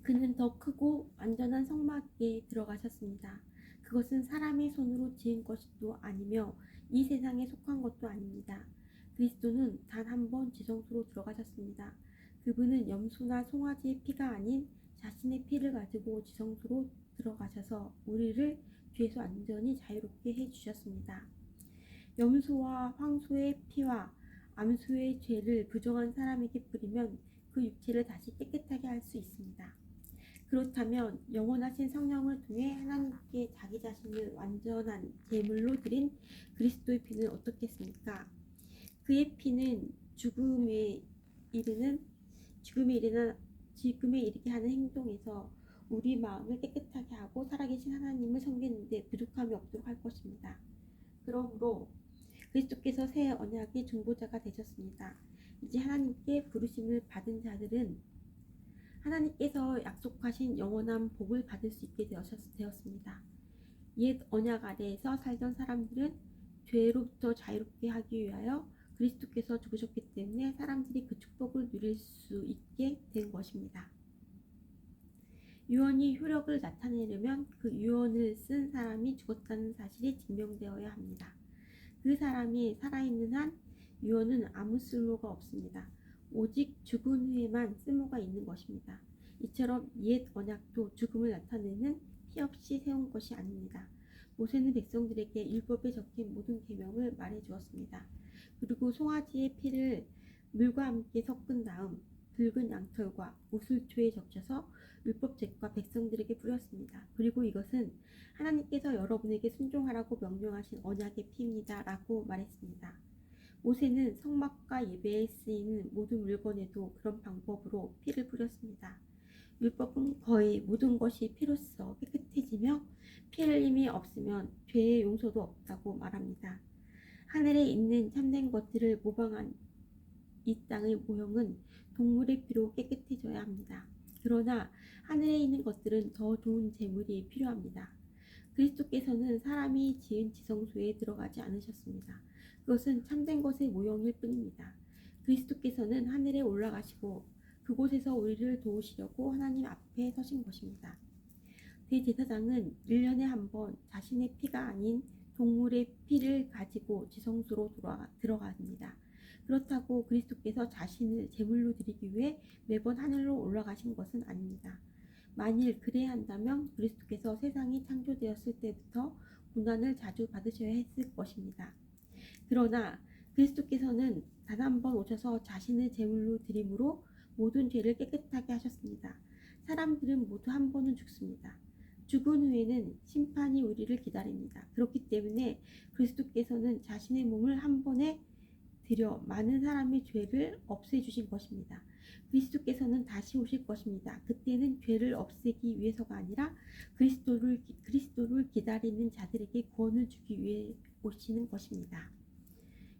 그는 더 크고 완전한 성막에 들어가셨습니다. 그것은 사람의 손으로 지은 것도 아니며 이 세상에 속한 것도 아닙니다. 그리스도는 단 한 번 지성소로 들어가셨습니다. 그분은 염소나 송아지의 피가 아닌 자신의 피를 가지고 지성소로 들어가셔서 우리를 죄에서 완전히 자유롭게 해주셨습니다. 염소와 황소의 피와 암소의 죄를 부정한 사람에게 뿌리면 그 육체를 다시 깨끗하게 할 수 있습니다. 그렇다면 영원하신 성령을 통해 하나님께 자기 자신을 완전한 제물로 드린 그리스도의 피는 어떻겠습니까? 그의 피는 죽음에 이르게 하는 행동에서 우리 마음을 깨끗하게 하고 살아계신 하나님을 섬기는데 부족함이 없도록 할 것입니다. 그러므로 그리스도께서 새 언약의 중보자가 되셨습니다. 이제 하나님께 부르심을 받은 자들은 하나님께서 약속하신 영원한 복을 받을 수 있게 되었습니다. 옛 언약 아래에서 살던 사람들은 죄로부터 자유롭게 하기 위하여 그리스도께서 죽으셨기 때문에 사람들이 그 축복을 누릴 수 있게 된 것입니다. 유언이 효력을 나타내려면 그 유언을 쓴 사람이 죽었다는 사실이 증명되어야 합니다. 그 사람이 살아있는 한 유언은 아무 쓸모가 없습니다. 오직 죽은 후에만 쓸모가 있는 것입니다. 이처럼 옛 언약도 죽음을 나타내는 피 없이 세운 것이 아닙니다. 모세는 백성들에게 율법에 적힌 모든 계명을 말해 주었습니다. 그리고 송아지의 피를 물과 함께 섞은 다음 붉은 양털과 우슬초에 적셔서 율법책과 백성들에게 뿌렸습니다. 그리고 이것은 하나님께서 여러분에게 순종하라고 명령하신 언약의 피입니다. 라고 말했습니다. 모세는 성막과 예배에 쓰이는 모든 물건에도 그런 방법으로 피를 뿌렸습니다. 율법은 거의 모든 것이 피로써 깨끗해지며 피 흘림이 없으면 죄의 용서도 없다고 말합니다. 하늘에 있는 참된 것들을 모방한 이 땅의 모형은 동물의 피로 깨끗해져야 합니다. 그러나 하늘에 있는 것들은 더 좋은 제물이 필요합니다. 그리스도께서는 사람이 지은 지성소에 들어가지 않으셨습니다. 그것은 참된 것의 모형일 뿐입니다. 그리스도께서는 하늘에 올라가시고 그곳에서 우리를 도우시려고 하나님 앞에 서신 것입니다. 대제사장은 1년에 한 번 자신의 피가 아닌 동물의 피를 가지고 지성소로 들어갑니다. 그렇다고 그리스도께서 자신을 제물로 드리기 위해 매번 하늘로 올라가신 것은 아닙니다. 만일 그래야 한다면 그리스도께서 세상이 창조되었을 때부터 고난을 자주 받으셔야 했을 것입니다. 그러나 그리스도께서는 단 한 번 오셔서 자신을 제물로 드림으로 모든 죄를 깨끗하게 하셨습니다. 사람들은 모두 한 번은 죽습니다. 죽은 후에는 심판이 우리를 기다립니다. 그렇기 때문에 그리스도께서는 자신의 몸을 한 번에 드려 많은 사람의 죄를 없애주신 것입니다. 그리스도께서는 다시 오실 것입니다. 그때는 죄를 없애기 위해서가 아니라 그리스도를 기다리는 자들에게 구원을 주기 위해 오시는 것입니다.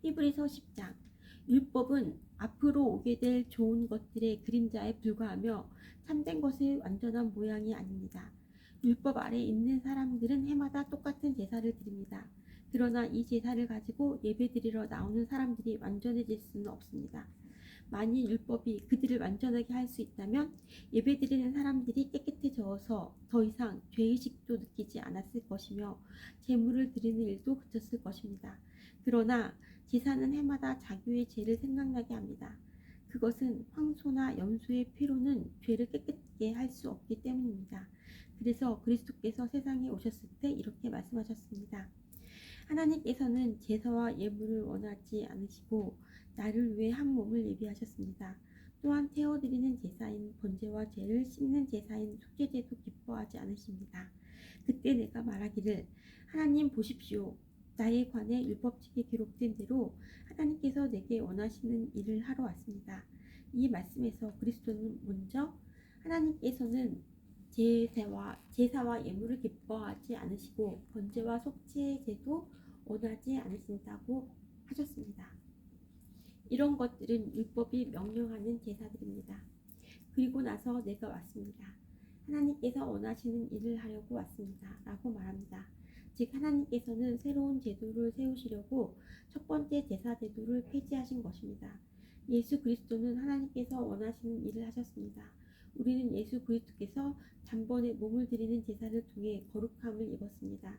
히브리서 10장. 율법은 앞으로 오게 될 좋은 것들의 그림자에 불과하며 참된 것의 완전한 모양이 아닙니다. 율법 아래 있는 사람들은 해마다 똑같은 제사를 드립니다. 그러나 이 제사를 가지고 예배드리러 나오는 사람들이 완전해질 수는 없습니다. 만일 율법이 그들을 완전하게 할 수 있다면 예배드리는 사람들이 깨끗해져서 더 이상 죄의식도 느끼지 않았을 것이며 제물을 드리는 일도 그쳤을 것입니다. 그러나 제사는 해마다 자기의 죄를 생각나게 합니다. 그것은 황소나 염소의 피로는 죄를 깨끗게 할 수 없기 때문입니다. 그래서 그리스도께서 세상에 오셨을 때 이렇게 말씀하셨습니다. 하나님께서는 제사와 예물을 원하지 않으시고 나를 위해 한 몸을 예비하셨습니다. 또한 태워드리는 제사인 번제와 죄를 씻는 제사인 속죄제도 기뻐하지 않으십니다. 그때 내가 말하기를 하나님 보십시오. 나에 관해 율법책에 기록된 대로 하나님께서 내게 원하시는 일을 하러 왔습니다. 이 말씀에서 그리스도는 먼저 하나님께서는 제사와 예물을 기뻐하지 않으시고 번제와 속죄제도 원하지 않으신다고 하셨습니다. 이런 것들은 율법이 명령하는 제사들입니다. 그리고 나서 내가 왔습니다. 하나님께서 원하시는 일을 하려고 왔습니다. 라고 말합니다. 즉 하나님께서는 새로운 제도를 세우시려고 첫 번째 제사 제도를 폐지하신 것입니다. 예수 그리스도는 하나님께서 원하시는 일을 하셨습니다. 우리는 예수 그리스도께서 단번에 몸을 드리는 제사를 통해 거룩함을 입었습니다.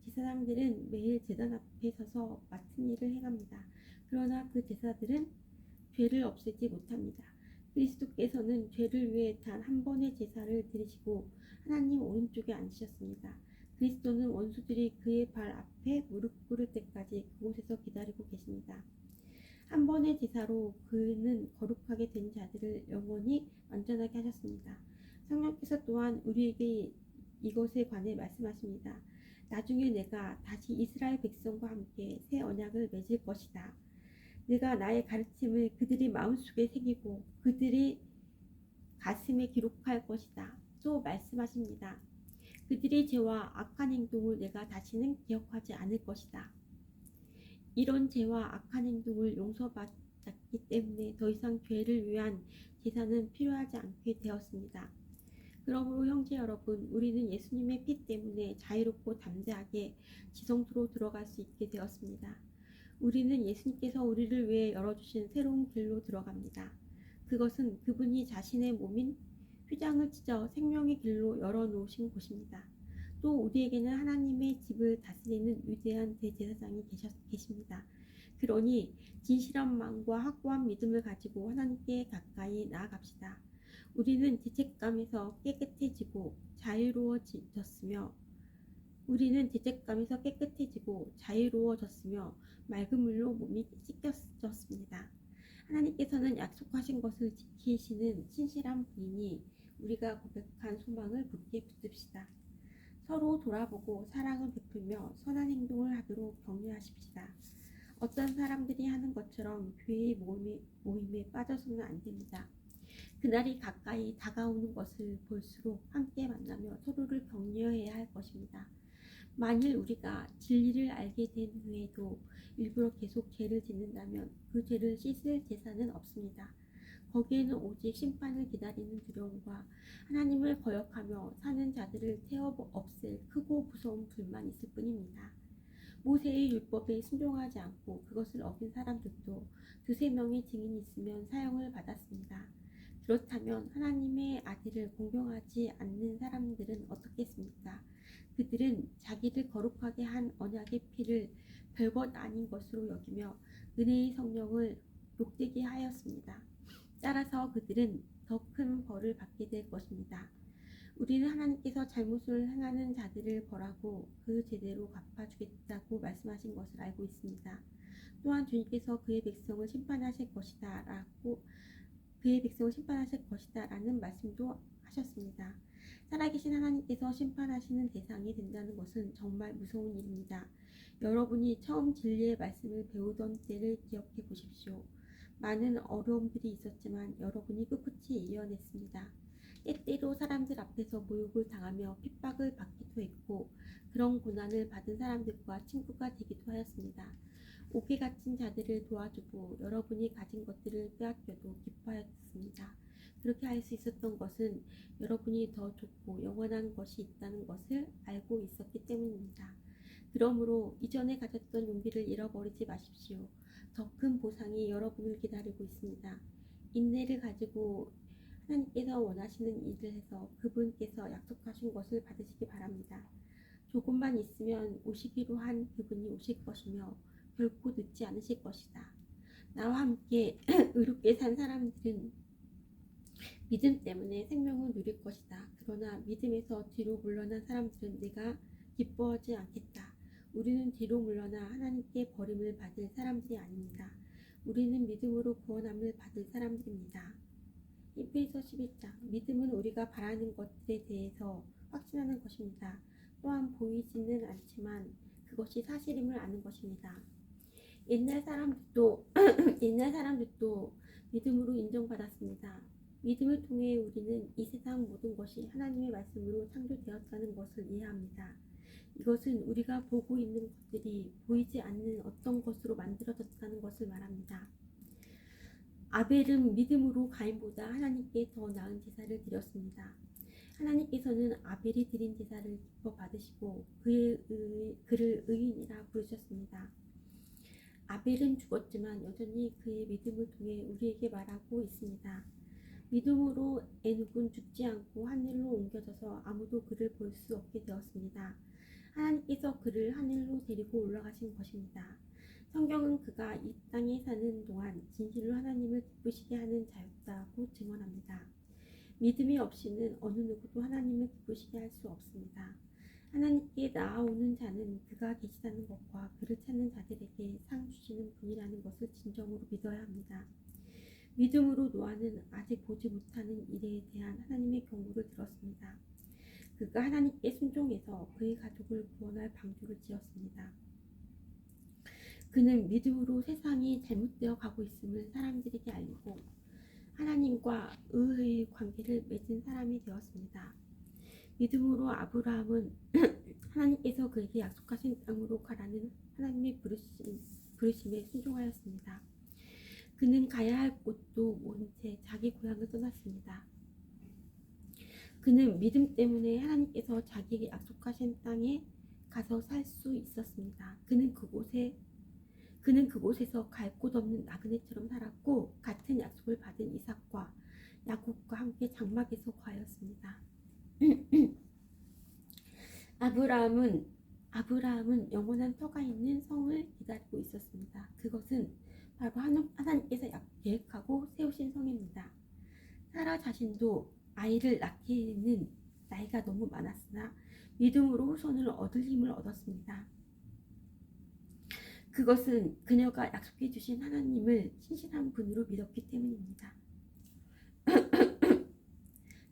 제사장들은 매일 제단 앞에 서서 맡은 일을 행합니다. 그러나 그 제사들은 죄를 없애지 못합니다. 그리스도께서는 죄를 위해 단 한 번의 제사를 드리시고 하나님 오른쪽에 앉으셨습니다. 그리스도는 원수들이 그의 발 앞에 무릎 꿇을 때까지 그곳에서 기다리고 계십니다. 한 번의 제사로 그는 거룩하게 된 자들을 영원히 완전하게 하셨습니다. 성령께서 또한 우리에게 이것에 관해 말씀하십니다. 나중에 내가 다시 이스라엘 백성과 함께 새 언약을 맺을 것이다. 내가 나의 가르침을 그들이 마음속에 새기고 그들이 가슴에 기록할 것이다. 또 말씀하십니다. 그들의 죄와 악한 행동을 내가 다시는 기억하지 않을 것이다. 이런 죄와 악한 행동을 용서받았기 때문에 더 이상 죄를 위한 제사는 필요하지 않게 되었습니다. 그러므로 형제 여러분, 우리는 예수님의 피 때문에 자유롭고 담대하게 지성소로 들어갈 수 있게 되었습니다. 우리는 예수님께서 우리를 위해 열어주신 새로운 길로 들어갑니다. 그것은 그분이 자신의 몸인 휘장을 찢어 생명의 길로 열어놓으신 곳입니다. 또 우리에게는 하나님의 집을 다스리는 위대한 대제사장이 계십니다. 그러니 진실한 마음과 확고한 믿음을 가지고 하나님께 가까이 나아갑시다. 우리는 죄책감에서 깨끗해지고 자유로워졌으며 맑은 물로 몸이 씻겨졌습니다. 하나님께서는 약속하신 것을 지키시는 신실한 분이니 우리가 고백한 소망을 굳게 붙듭시다. 서로 돌아보고 사랑을 베풀며 선한 행동을 하도록 격려하십시다. 어떤 사람들이 하는 것처럼 교회의 모임에 빠져서는 안 됩니다. 그날이 가까이 다가오는 것을 볼수록 함께 만나며 서로를 격려해야 할 것입니다. 만일 우리가 진리를 알게 된 후에도 일부러 계속 죄를 짓는다면 그 죄를 씻을 제사는 없습니다. 거기에는 오직 심판을 기다리는 두려움과 하나님을 거역하며 사는 자들을 태워 없앨 크고 무서운 불만 있을 뿐입니다. 모세의 율법에 순종하지 않고 그것을 어긴 사람들도 두세 명의 증인이 있으면 사형을 받았습니다. 그렇다면 하나님의 아들을 공경하지 않는 사람들은 어떻겠습니까? 그들은 자기를 거룩하게 한 언약의 피를 별것 아닌 것으로 여기며 은혜의 성령을 욕되게 하였습니다. 따라서 그들은 더 큰 벌을 받게 될 것입니다. 우리는 하나님께서 잘못을 행하는 자들을 벌하고 그 제대로 갚아주겠다고 말씀하신 것을 알고 있습니다. 또한 주님께서 그의 백성을 심판하실 것이다 라는 말씀도 하셨습니다. 살아계신 하나님께서 심판하시는 대상이 된다는 것은 정말 무서운 일입니다. 여러분이 처음 진리의 말씀을 배우던 때를 기억해 보십시오. 많은 어려움들이 있었지만 여러분이 꿋꿋이 이겨냈습니다. 때때로 사람들 앞에서 모욕을 당하며 핍박을 받기도 했고 그런 고난을 받은 사람들과 친구가 되기도 하였습니다. 옥에 갇힌 자들을 도와주고 여러분이 가진 것들을 빼앗겨도 기뻐하였습니다. 그렇게 할 수 있었던 것은 여러분이 더 좋고 영원한 것이 있다는 것을 알고 있었기 때문입니다. 그러므로 이전에 가졌던 용기를 잃어버리지 마십시오. 더 큰 보상이 여러분을 기다리고 있습니다. 인내를 가지고 하나님께서 원하시는 일을 해서 그분께서 약속하신 것을 받으시기 바랍니다. 조금만 있으면 오시기로 한 그분이 오실 것이며 결코 늦지 않으실 것이다. 나와 함께 의롭게 산 사람들은 믿음 때문에 생명을 누릴 것이다. 그러나 믿음에서 뒤로 물러난 사람들은 내가 기뻐하지 않겠다. 우리는 뒤로 물러나 하나님께 버림을 받을 사람들이 아닙니다. 우리는 믿음으로 구원함을 받을 사람들입니다. 히브리서 11장. 믿음은 우리가 바라는 것들에 대해서 확신하는 것입니다. 또한 보이지는 않지만 그것이 사실임을 아는 것입니다. 옛날 사람들도 믿음으로 인정받았습니다. 믿음을 통해 우리는 이 세상 모든 것이 하나님의 말씀으로 창조되었다는 것을 이해합니다. 이것은 우리가 보고 있는 것들이 보이지 않는 어떤 것으로 만들어졌다는 것을 말합니다. 아벨은 믿음으로 가인보다 하나님께 더 나은 제사를 드렸습니다. 하나님께서는 아벨이 드린 제사를 기뻐 받으시고 그를 의인이라 부르셨습니다. 아벨은 죽었지만 여전히 그의 믿음을 통해 우리에게 말하고 있습니다. 믿음으로 에녹은 죽지 않고 하늘로 옮겨져서 아무도 그를 볼 수 없게 되었습니다. 하나님께서 그를 하늘로 데리고 올라가신 것입니다. 성경은 그가 이 땅에 사는 동안 진실로 하나님을 기쁘시게 하는 자였다고 증언합니다. 믿음이 없이는 어느 누구도 하나님을 기쁘시게 할 수 없습니다. 하나님께 나아오는 자는 그가 계시다는 것과 그를 찾는 자들에게 상 주시는 분이라는 것을 진정으로 믿어야 합니다. 믿음으로 노아는 아직 보지 못하는 일에 대한 하나님의 경고를 들었습니다. 그가 하나님께 순종해서 그의 가족을 구원할 방주를 지었습니다. 그는 믿음으로 세상이 잘못되어 가고 있음을 사람들에게 알리고 하나님과 의의 관계를 맺은 사람이 되었습니다. 믿음으로 아브라함은 하나님께서 그에게 약속하신 땅으로 가라는 하나님의 부르심에 순종하였습니다. 그는 가야 할 곳도 모른 채 자기 고향을 떠났습니다. 그는 믿음 때문에 하나님께서 자기에게 약속하신 땅에 가서 살 수 있었습니다. 그는 그곳에서 갈 곳 없는 나그네처럼 살았고 같은 약속을 받은 이삭과 야곱과 함께 장막에서 거하였습니다. 아브라함은 영원한 터가 있는 성을 기다리고 있었습니다. 그것은 바로 하나님께서 계획하고 세우신 성입니다. 사라 자신도 아이를 낳기에는 나이가 너무 많았으나 믿음으로 후손을 얻을 힘을 얻었습니다. 그것은 그녀가 약속해 주신 하나님을 신실한 분으로 믿었기 때문입니다.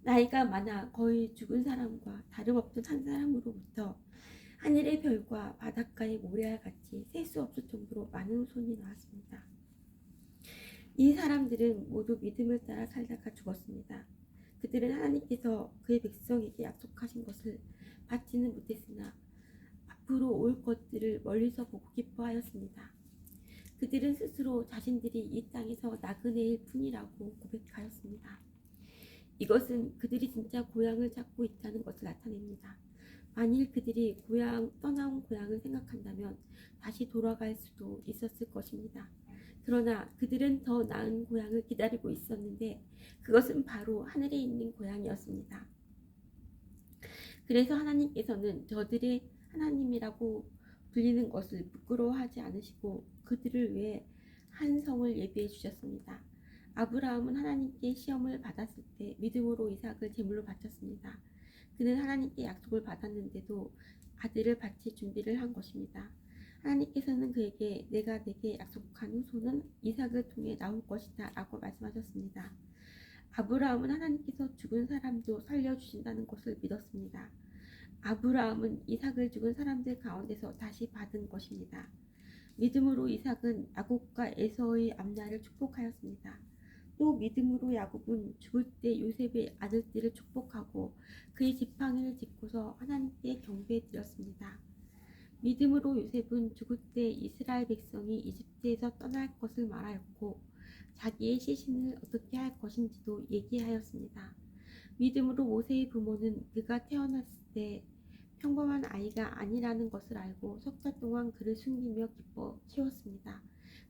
나이가 많아 거의 죽은 사람과 다름없던 한 사람으로부터 하늘의 별과 바닷가의 모래알 같이 셀 수 없을 정도로 많은 후손이 나왔습니다. 이 사람들은 모두 믿음을 따라 살다가 죽었습니다. 그들은 하나님께서 그의 백성에게 약속하신 것을 받지는 못했으나 앞으로 올 것들을 멀리서 보고 기뻐하였습니다. 그들은 스스로 자신들이 이 땅에서 나그네일 뿐이라고 고백하였습니다. 이것은 그들이 진짜 고향을 찾고 있다는 것을 나타냅니다. 만일 그들이 떠나온 고향을 생각한다면 다시 돌아갈 수도 있었을 것입니다. 그러나 그들은 더 나은 고향을 기다리고 있었는데 그것은 바로 하늘에 있는 고향이었습니다. 그래서 하나님께서는 저들의 하나님이라고 불리는 것을 부끄러워하지 않으시고 그들을 위해 한 성을 예비해 주셨습니다. 아브라함은 하나님께 시험을 받았을 때 믿음으로 이삭을 제물로 바쳤습니다. 그는 하나님께 약속을 받았는데도 아들을 바칠 준비를 한 것입니다. 하나님께서는 그에게 내가 내게 약속한 후손은 이삭을 통해 나올 것이다 라고 말씀하셨습니다. 아브라함은 하나님께서 죽은 사람도 살려주신다는 것을 믿었습니다. 아브라함은 이삭을 죽은 사람들 가운데서 다시 받은 것입니다. 믿음으로 이삭은 야곱과 에서의 앞날을 축복하였습니다. 또 믿음으로 야곱은 죽을 때 요셉의 아들들을 축복하고 그의 지팡이를 짚고서 하나님께 경배드렸습니다. 믿음으로 요셉은 죽을 때 이스라엘 백성이 이집트에서 떠날 것을 말하였고 자기의 시신을 어떻게 할 것인지도 얘기하였습니다. 믿음으로 모세의 부모는 그가 태어났을 때 평범한 아이가 아니라는 것을 알고 석 달 동안 그를 숨기며 기뻐 키웠습니다.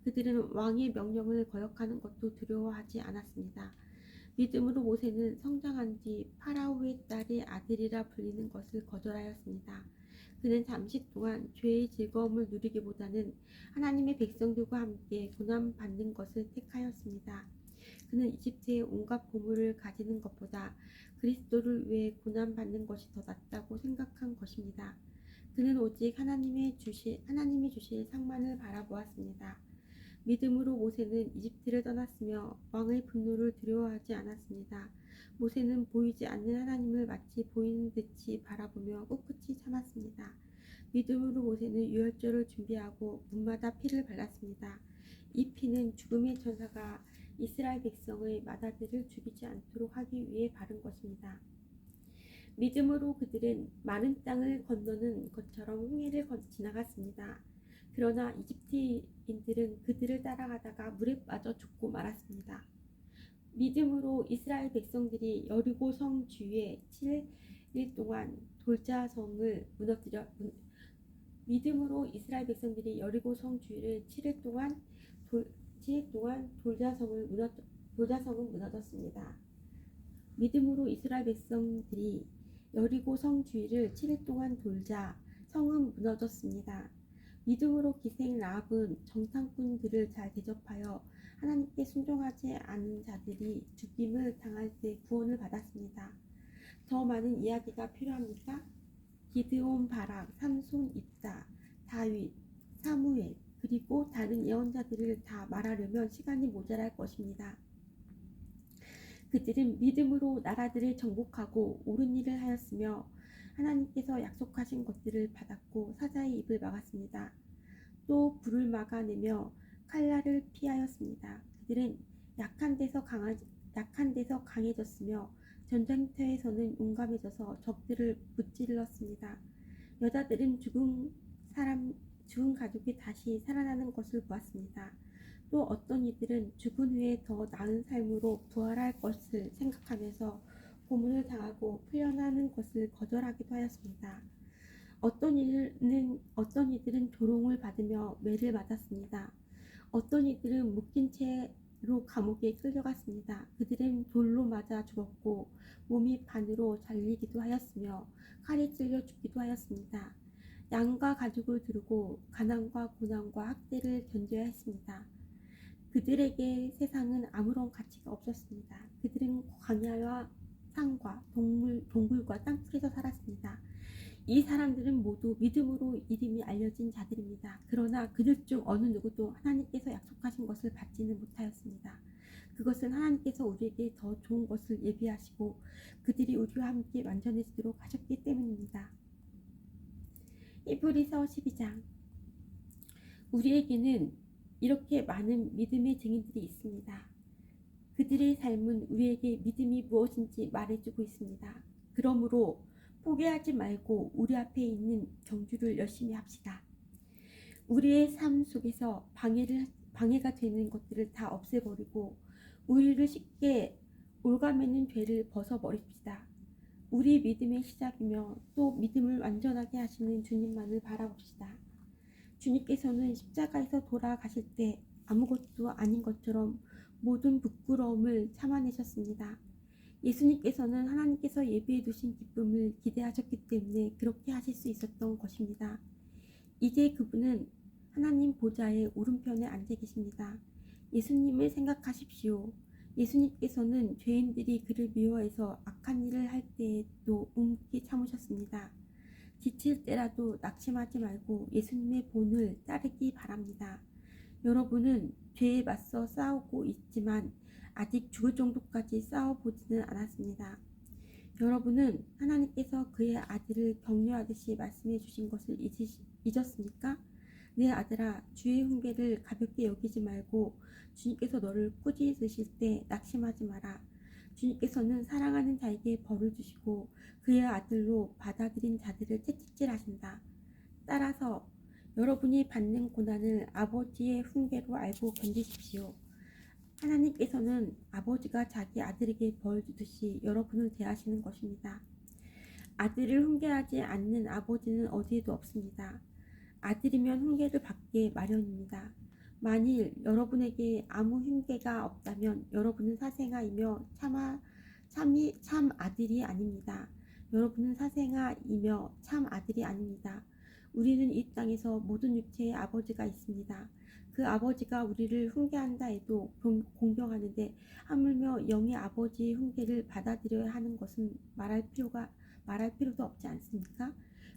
그들은 왕의 명령을 거역하는 것도 두려워하지 않았습니다. 믿음으로 모세는 성장한 뒤 파라오의 딸의 아들이라 불리는 것을 거절하였습니다. 그는 잠시 동안 죄의 즐거움을 누리기보다는 하나님의 백성들과 함께 고난받는 것을 택하였습니다. 그는 이집트의 온갖 보물을 가지는 것보다 그리스도를 위해 고난받는 것이 더 낫다고 생각한 것입니다. 그는 오직 하나님이 주실 상만을 바라보았습니다. 믿음으로 모세는 이집트를 떠났으며 왕의 분노를 두려워하지 않았습니다. 모세는 보이지 않는 하나님을 마치 보이는 듯이 바라보며 꿋꿋이 참았습니다. 믿음으로 모세는 유월절을 준비하고 문마다 피를 발랐습니다. 이 피는 죽음의 천사가 이스라엘 백성의 맏아들을 죽이지 않도록 하기 위해 바른 것입니다. 믿음으로 그들은 마른 땅을 건너는 것처럼 홍해를 지나갔습니다. 그러나 이집트인들은 그들을 따라가다가 물에 빠져 죽고 말았습니다. 믿음으로 이스라엘 백성들이 여리고 성 주위에 7일 동안 돌자성을 믿음으로 이스라엘 백성들이 여리고 성 주위를 7일 동안 돌자성은 무너졌습니다. 믿음으로 이스라엘 백성들이 여리고 성 주위를 7일 동안 돌자 성은 무너졌습니다. 믿음으로 기생 라합은 정탐꾼들을 잘 대접하여 하나님께 순종하지 않은 자들이 죽임을 당할 때 구원을 받았습니다. 더 많은 이야기가 필요합니까? 기드온, 바락, 삼손, 입다, 다윗, 사무엘, 그리고 다른 예언자들을 다 말하려면 시간이 모자랄 것입니다. 그들은 믿음으로 나라들을 정복하고 옳은 일을 하였으며 하나님께서 약속하신 것들을 받았고 사자의 입을 막았습니다. 또 불을 막아내며 칼날을 피하였습니다. 그들은 약한 데서 강해졌으며 전쟁터에서는 용감해져서 적들을 무찔렀습니다. 여자들은 죽은 가족이 다시 살아나는 것을 보았습니다. 또 어떤 이들은 죽은 후에 더 나은 삶으로 부활할 것을 생각하면서 고문을 당하고 풀려나는 것을 거절하기도 하였습니다. 어떤 이들은 조롱을 받으며 매를 맞았습니다. 어떤 이들은 묶인 채로 감옥에 끌려갔습니다. 그들은 돌로 맞아 죽었고 몸이 반으로 잘리기도 하였으며 칼에 찔려 죽기도 하였습니다. 양과 가죽을 두르고 가난과 고난과 학대를 견뎌야 했습니다. 그들에게 세상은 아무런 가치가 없었습니다. 그들은 광야와 산과 동굴과 땅속에서 살았습니다. 이 사람들은 모두 믿음으로 이름이 알려진 자들입니다. 그러나 그들 중 어느 누구도 하나님께서 약속하신 것을 받지는 못하였습니다. 그것은 하나님께서 우리에게 더 좋은 것을 예비하시고 그들이 우리와 함께 완전해지도록 하셨기 때문입니다. 히브리서 12장. 우리에게는 이렇게 많은 믿음의 증인들이 있습니다. 그들의 삶은 우리에게 믿음이 무엇인지 말해주고 있습니다. 그러므로 포기하지 말고 우리 앞에 있는 경주를 열심히 합시다. 우리의 삶 속에서 방해가 되는 것들을 다 없애버리고 우리를 쉽게 올가매는 죄를 벗어버립시다. 우리 믿음의 시작이며 또 믿음을 완전하게 하시는 주님만을 바라봅시다. 주님께서는 십자가에서 돌아가실 때 아무것도 아닌 것처럼 모든 부끄러움을 참아내셨습니다. 예수님께서는 하나님께서 예비해 두신 기쁨을 기대하셨기 때문에 그렇게 하실 수 있었던 것입니다. 이제 그분은 하나님 보좌의 오른편에 앉아 계십니다. 예수님을 생각하십시오. 예수님께서는 죄인들이 그를 미워해서 악한 일을 할 때에도 묵묵히 참으셨습니다. 지칠 때라도 낙심하지 말고 예수님의 본을 따르기 바랍니다. 여러분은 죄에 맞서 싸우고 있지만 아직 죽을 정도까지 싸워보지는 않았습니다. 여러분은 하나님께서 그의 아들을 격려하듯이 말씀해 주신 것을 잊었습니까? 내 아들아, 주의 훈계를 가볍게 여기지 말고 주님께서 너를 꾸짖으실 때 낙심하지 마라. 주님께서는 사랑하는 자에게 벌을 주시고 그의 아들로 받아들인 자들을 채찍질하신다. 따라서 여러분이 받는 고난을 아버지의 훈계로 알고 견디십시오. 하나님께서는 아버지가 자기 아들에게 벌 주듯이 여러분을 대하시는 것입니다. 아들을 훈계하지 않는 아버지는 어디에도 없습니다. 아들이면 훈계를 받게 마련입니다. 만일 여러분에게 아무 훈계가 없다면 여러분은 사생아이며 참 아들이 아닙니다. 여러분은 사생아이며 참 아들이 아닙니다. 우리는 이 땅에서 모든 육체의 아버지가 있습니다. 그 아버지가 우리를 훈계한다 해도 공경하는데 하물며 영의 아버지의 훈계를 받아들여야 하는 것은 말할 필요도 없지 않습니까?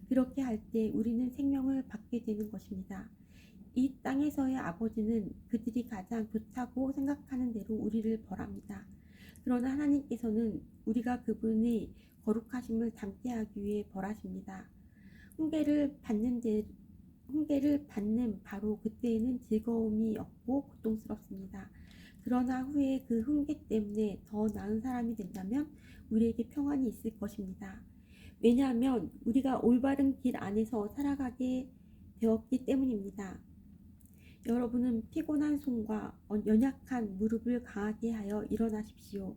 그렇게 할 때 우리는 생명을 받게 되는 것입니다. 이 땅에서의 아버지는 그들이 가장 좋다고 생각하는 대로 우리를 벌합니다. 그러나 하나님께서는 우리가 그분의 거룩하심을 닮게 하기 위해 벌하십니다. 훈계를 받는 바로 그때에는 즐거움이 없고 고통스럽습니다. 그러나 후에 그 훈계 때문에 더 나은 사람이 된다면 우리에게 평안이 있을 것입니다. 왜냐하면 우리가 올바른 길 안에서 살아가게 되었기 때문입니다. 여러분은 피곤한 손과 연약한 무릎을 강하게 하여 일어나십시오.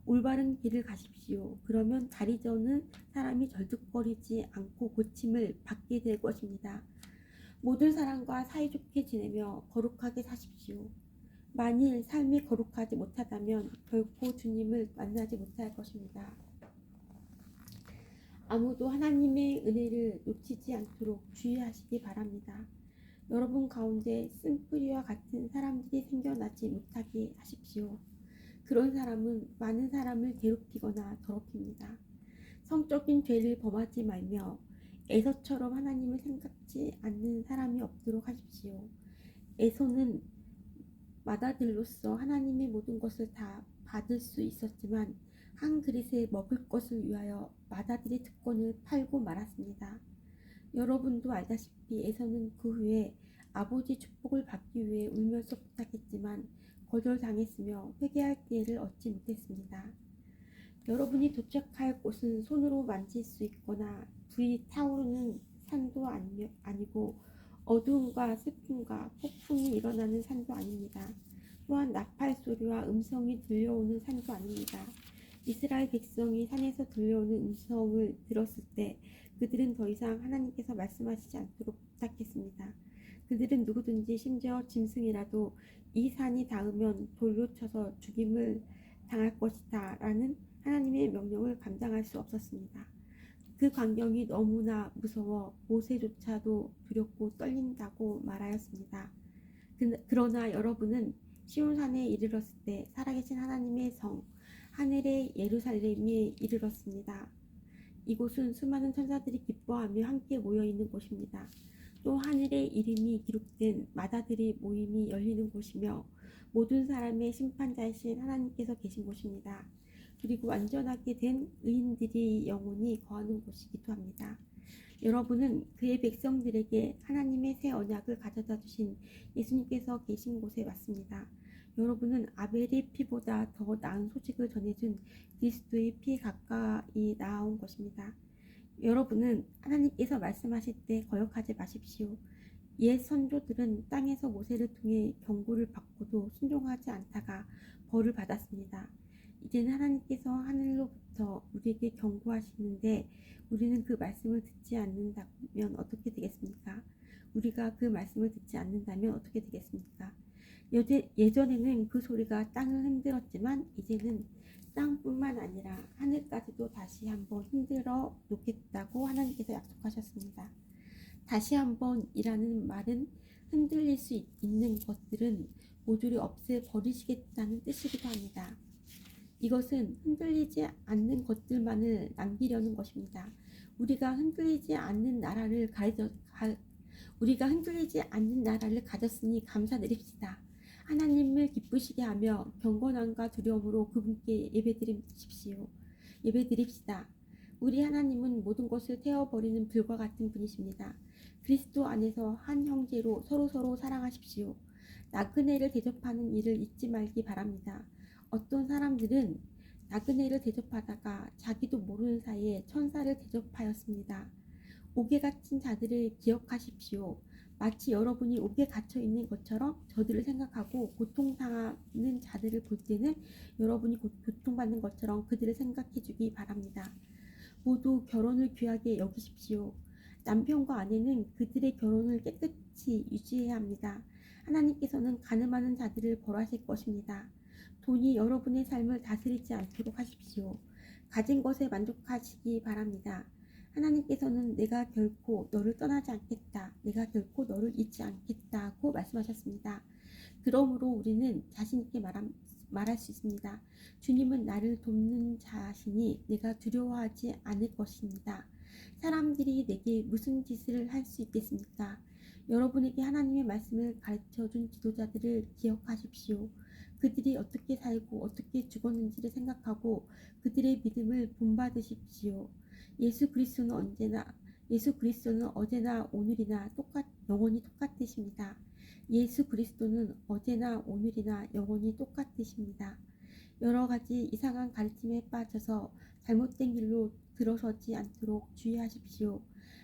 올바른 길을 가십시오. 그러면 다리 저는 사람이 절뚝거리지 않고 고침을 받게 될 것입니다. 모든 사람과 사이좋게 지내며 거룩하게 사십시오. 만일 삶이 거룩하지 못하다면 결코 주님을 만나지 못할 것입니다. 아무도 하나님의 은혜를 놓치지 않도록 주의하시기 바랍니다. 여러분 가운데 쓴뿌리와 같은 사람들이 생겨나지 못하게 하십시오. 그런 사람은 많은 사람을 괴롭히거나 더럽힙니다. 성적인 죄를 범하지 말며 에서처럼 하나님을 생각지 않는 사람이 없도록 하십시오. 에서는 맏아들로서 하나님의 모든 것을 다 받을 수 있었지만 한 그릇에 먹을 것을 위하여 맏아들의 특권을 팔고 말았습니다. 여러분도 알다시피 에서는 그 후에 아버지 축복을 받기 위해 울면서 부탁했지만 거절당했으며 회개할 기회를 얻지 못했습니다. 여러분이 도착할 곳은 손으로 만질 수 있거나 불이 타오르는 산도 아니고 어두움과 슬픔과 폭풍이 일어나는 산도 아닙니다. 또한 나팔 소리와 음성이 들려오는 산도 아닙니다. 이스라엘 백성이 산에서 들려오는 음성을 들었을 때 그들은 더 이상 하나님께서 말씀하시지 않도록 부탁했습니다. 그들은 누구든지 심지어 짐승이라도 이 산이 닿으면 돌로 쳐서 죽임을 당할 것이다 라는 하나님의 명령을 감당할 수 없었습니다. 그 광경이 너무나 무서워 모세조차도 두렵고 떨린다고 말하였습니다. 그러나 여러분은 시온산에 이르렀을 때 살아계신 하나님의 성 하늘의 예루살렘에 이르렀습니다. 이곳은 수많은 천사들이 기뻐하며 함께 모여있는 곳입니다. 또 하늘의 이름이 기록된 맏아들의 모임이 열리는 곳이며 모든 사람의 심판자이신 하나님께서 계신 곳입니다. 그리고 완전하게 된 의인들이 영원히 거하는 곳이기도 합니다. 여러분은 그의 백성들에게 하나님의 새 언약을 가져다 주신 예수님께서 계신 곳에 왔습니다. 여러분은 아벨의 피보다 더 나은 소식을 전해준 그리스도의 피에 가까이 나아온 것입니다. 여러분은 하나님께서 말씀하실 때 거역하지 마십시오. 옛 선조들은 땅에서 모세를 통해 경고를 받고도 순종하지 않다가 벌을 받았습니다. 이제는 하나님께서 하늘로부터 우리에게 경고하시는데 우리는 그 말씀을 듣지 않는다면 어떻게 되겠습니까? 우리가 그 말씀을 듣지 않는다면 어떻게 되겠습니까? 예전에는 그 소리가 땅을 흔들었지만 이제는 땅뿐만 아니라 하늘까지도 다시 한번 흔들어 놓겠다고 하나님께서 약속하셨습니다. 다시 한번이라는 말은 흔들릴 수 있는 것들은 모조리 없애버리시겠다는 뜻이기도 합니다. 이것은 흔들리지 않는 것들만을 남기려는 것입니다. 우리가 흔들리지 않는 나라를 가졌으니 감사드립시다. 하나님을 기쁘시게 하며 경건함과 두려움으로 그분께 예배드립시다. 우리 하나님은 모든 것을 태워버리는 불과 같은 분이십니다. 그리스도 안에서 한 형제로 서로 사랑하십시오. 나그네를 대접하는 일을 잊지 말기 바랍니다. 어떤 사람들은 나그네를 대접하다가 자기도 모르는 사이에 천사를 대접하였습니다. 옥에 갇힌 자들을 기억하십시오. 마치 여러분이 옥에 갇혀 있는 것처럼 저들을 생각하고 고통당하는 자들을 볼 때는 여러분이 고통받는 것처럼 그들을 생각해 주기 바랍니다. 모두 결혼을 귀하게 여기십시오. 남편과 아내는 그들의 결혼을 깨끗이 유지해야 합니다. 하나님께서는 가늠하는 자들을 벌하실 것입니다. 돈이 여러분의 삶을 다스리지 않도록 하십시오. 가진 것에 만족하시기 바랍니다. 하나님께서는 내가 결코 너를 떠나지 않겠다. 내가 결코 너를 잊지 않겠다고 말씀하셨습니다. 그러므로 우리는 자신 있게 말할 수 있습니다. 주님은 나를 돕는 자시니 내가 두려워하지 않을 것입니다. 사람들이 내게 무슨 짓을 할 수 있겠습니까? 여러분에게 하나님의 말씀을 가르쳐준 지도자들을 기억하십시오. 그들이 어떻게 살고 어떻게 죽었는지를 생각하고 그들의 믿음을 본받으십시오. 예수 그리스도는 어제나 오늘이나 영원히 똑같으십니다. 예수 그리스도는 어제나 오늘이나 영원히 똑같으십니다. 여러 가지 이상한 가르침에 빠져서 잘못된 길로 들어서지 않도록 주의하십시오.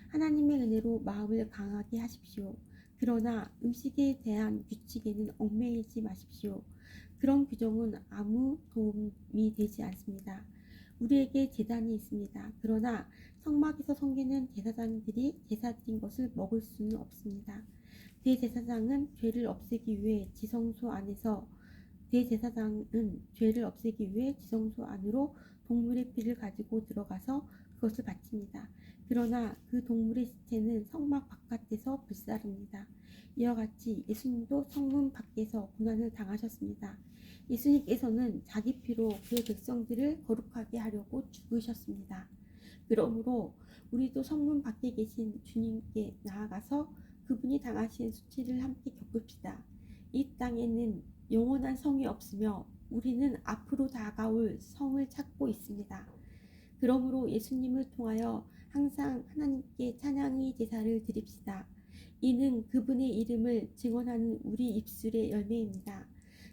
하나님의 은혜로 마음을 강하게 하십시오. 그러나 음식에 대한 규칙에는 얽매이지 마십시오. 그런 규정은 아무 도움이 되지 않습니다. 우리에게 제단이 있습니다. 그러나 성막에서 섬기는 제사장들이 제사드린 것을 먹을 수는 없습니다. 대제사장은 죄를 없애기 위해 지성소 안에서 대제사장은 죄를 없애기 위해 지성소 안으로 동물의 피를 가지고 들어가서 그것을 바칩니다. 그러나 그 동물의 시체는 성막 바깥에서 불사릅니다. 이와 같이 예수님도 성문 밖에서 고난을 당하셨습니다. 예수님께서는 자기 피로 그의 백성들을 거룩하게 하려고 죽으셨습니다. 그러므로 우리도 성문 밖에 계신 주님께 나아가서 그분이 당하신 수치를 함께 겪읍시다. 이 땅에는 영원한 성이 없으며 우리는 앞으로 다가올 성을 찾고 있습니다. 그러므로 예수님을 통하여 항상 하나님께 찬양의 제사를 드립시다. 이는 그분의 이름을 증언하는 우리 입술의 열매입니다.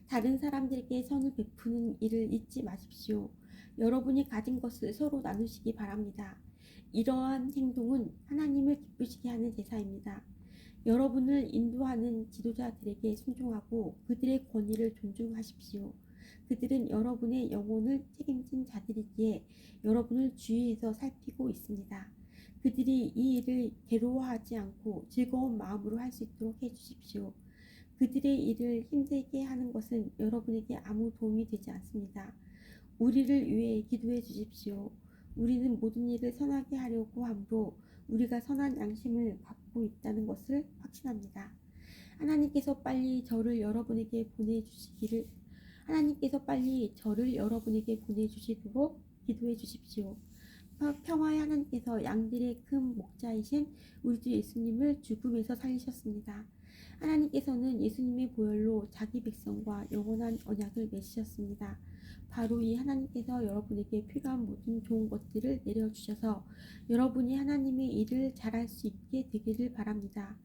다른 사람들에게 선을 베푸는 일을 잊지 마십시오. 여러분이 가진 것을 서로 나누시기 바랍니다. 이러한 행동은 하나님을 기쁘시게 하는 제사입니다. 여러분을 인도하는 지도자들에게 순종하고 그들의 권위를 존중하십시오. 그들은 여러분의 영혼을 책임진 자들이기에 여러분을 주의해서 살피고 있습니다. 그들이 이 일을 괴로워하지 않고 즐거운 마음으로 할 수 있도록 해주십시오. 그들의 일을 힘들게 하는 것은 여러분에게 아무 도움이 되지 않습니다. 우리를 위해 기도해 주십시오. 우리는 모든 일을 선하게 하려고 함으로 우리가 선한 양심을 갖고 있다는 것을 확신합니다. 하나님께서 빨리 저를 여러분에게 보내주시도록 기도해 주십시오. 평화의 하나님께서 양들의 큰 목자이신 우리 주 예수님을 죽음에서 살리셨습니다. 하나님께서는 예수님의 보혈로 자기 백성과 영원한 언약을 맺으셨습니다. 바로 이 하나님께서 여러분에게 필요한 모든 좋은 것들을 내려주셔서 여러분이 하나님의 일을 잘할 수 있게 되기를 바랍니다.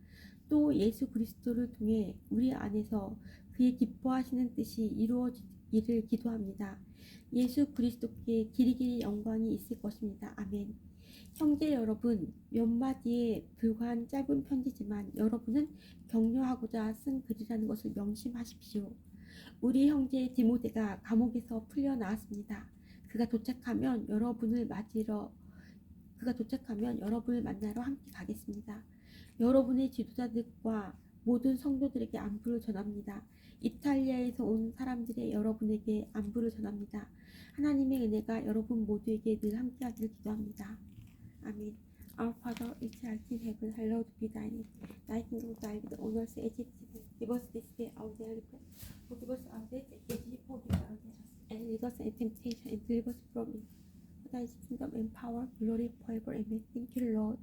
또 예수 그리스도를 통해 우리 안에서 그의 기뻐하시는 뜻이 이루어지기를 기도합니다. 예수 그리스도께 길이길이 영광이 있을 것입니다. 아멘. 형제 여러분, 몇 마디에 불과한 짧은 편지지만 여러분은 격려하고자 쓴 글이라는 것을 명심하십시오. 우리 형제 디모데가 감옥에서 풀려 나왔습니다. 그가 도착하면 여러분을 만나러 함께 가겠습니다. 여러분의 지도자들과 모든 성도들에게 안부를 전합니다. 이탈리아에서 온 사람들의 여러분에게 안부를 전합니다. 하나님의 은혜가 여러분 모두에게 늘 함께하기를 기도합니다. 아멘. Our Father which art in heaven, hallowed be thy name. Thy kingdom come, thy will be done. Give us this day our daily bread. Forgive us our debts as we forgive our debtors. And lead us into temptation and deliver us from evil. For thine is the kingdom and power, glory forever. Amen. Thank you, Lord.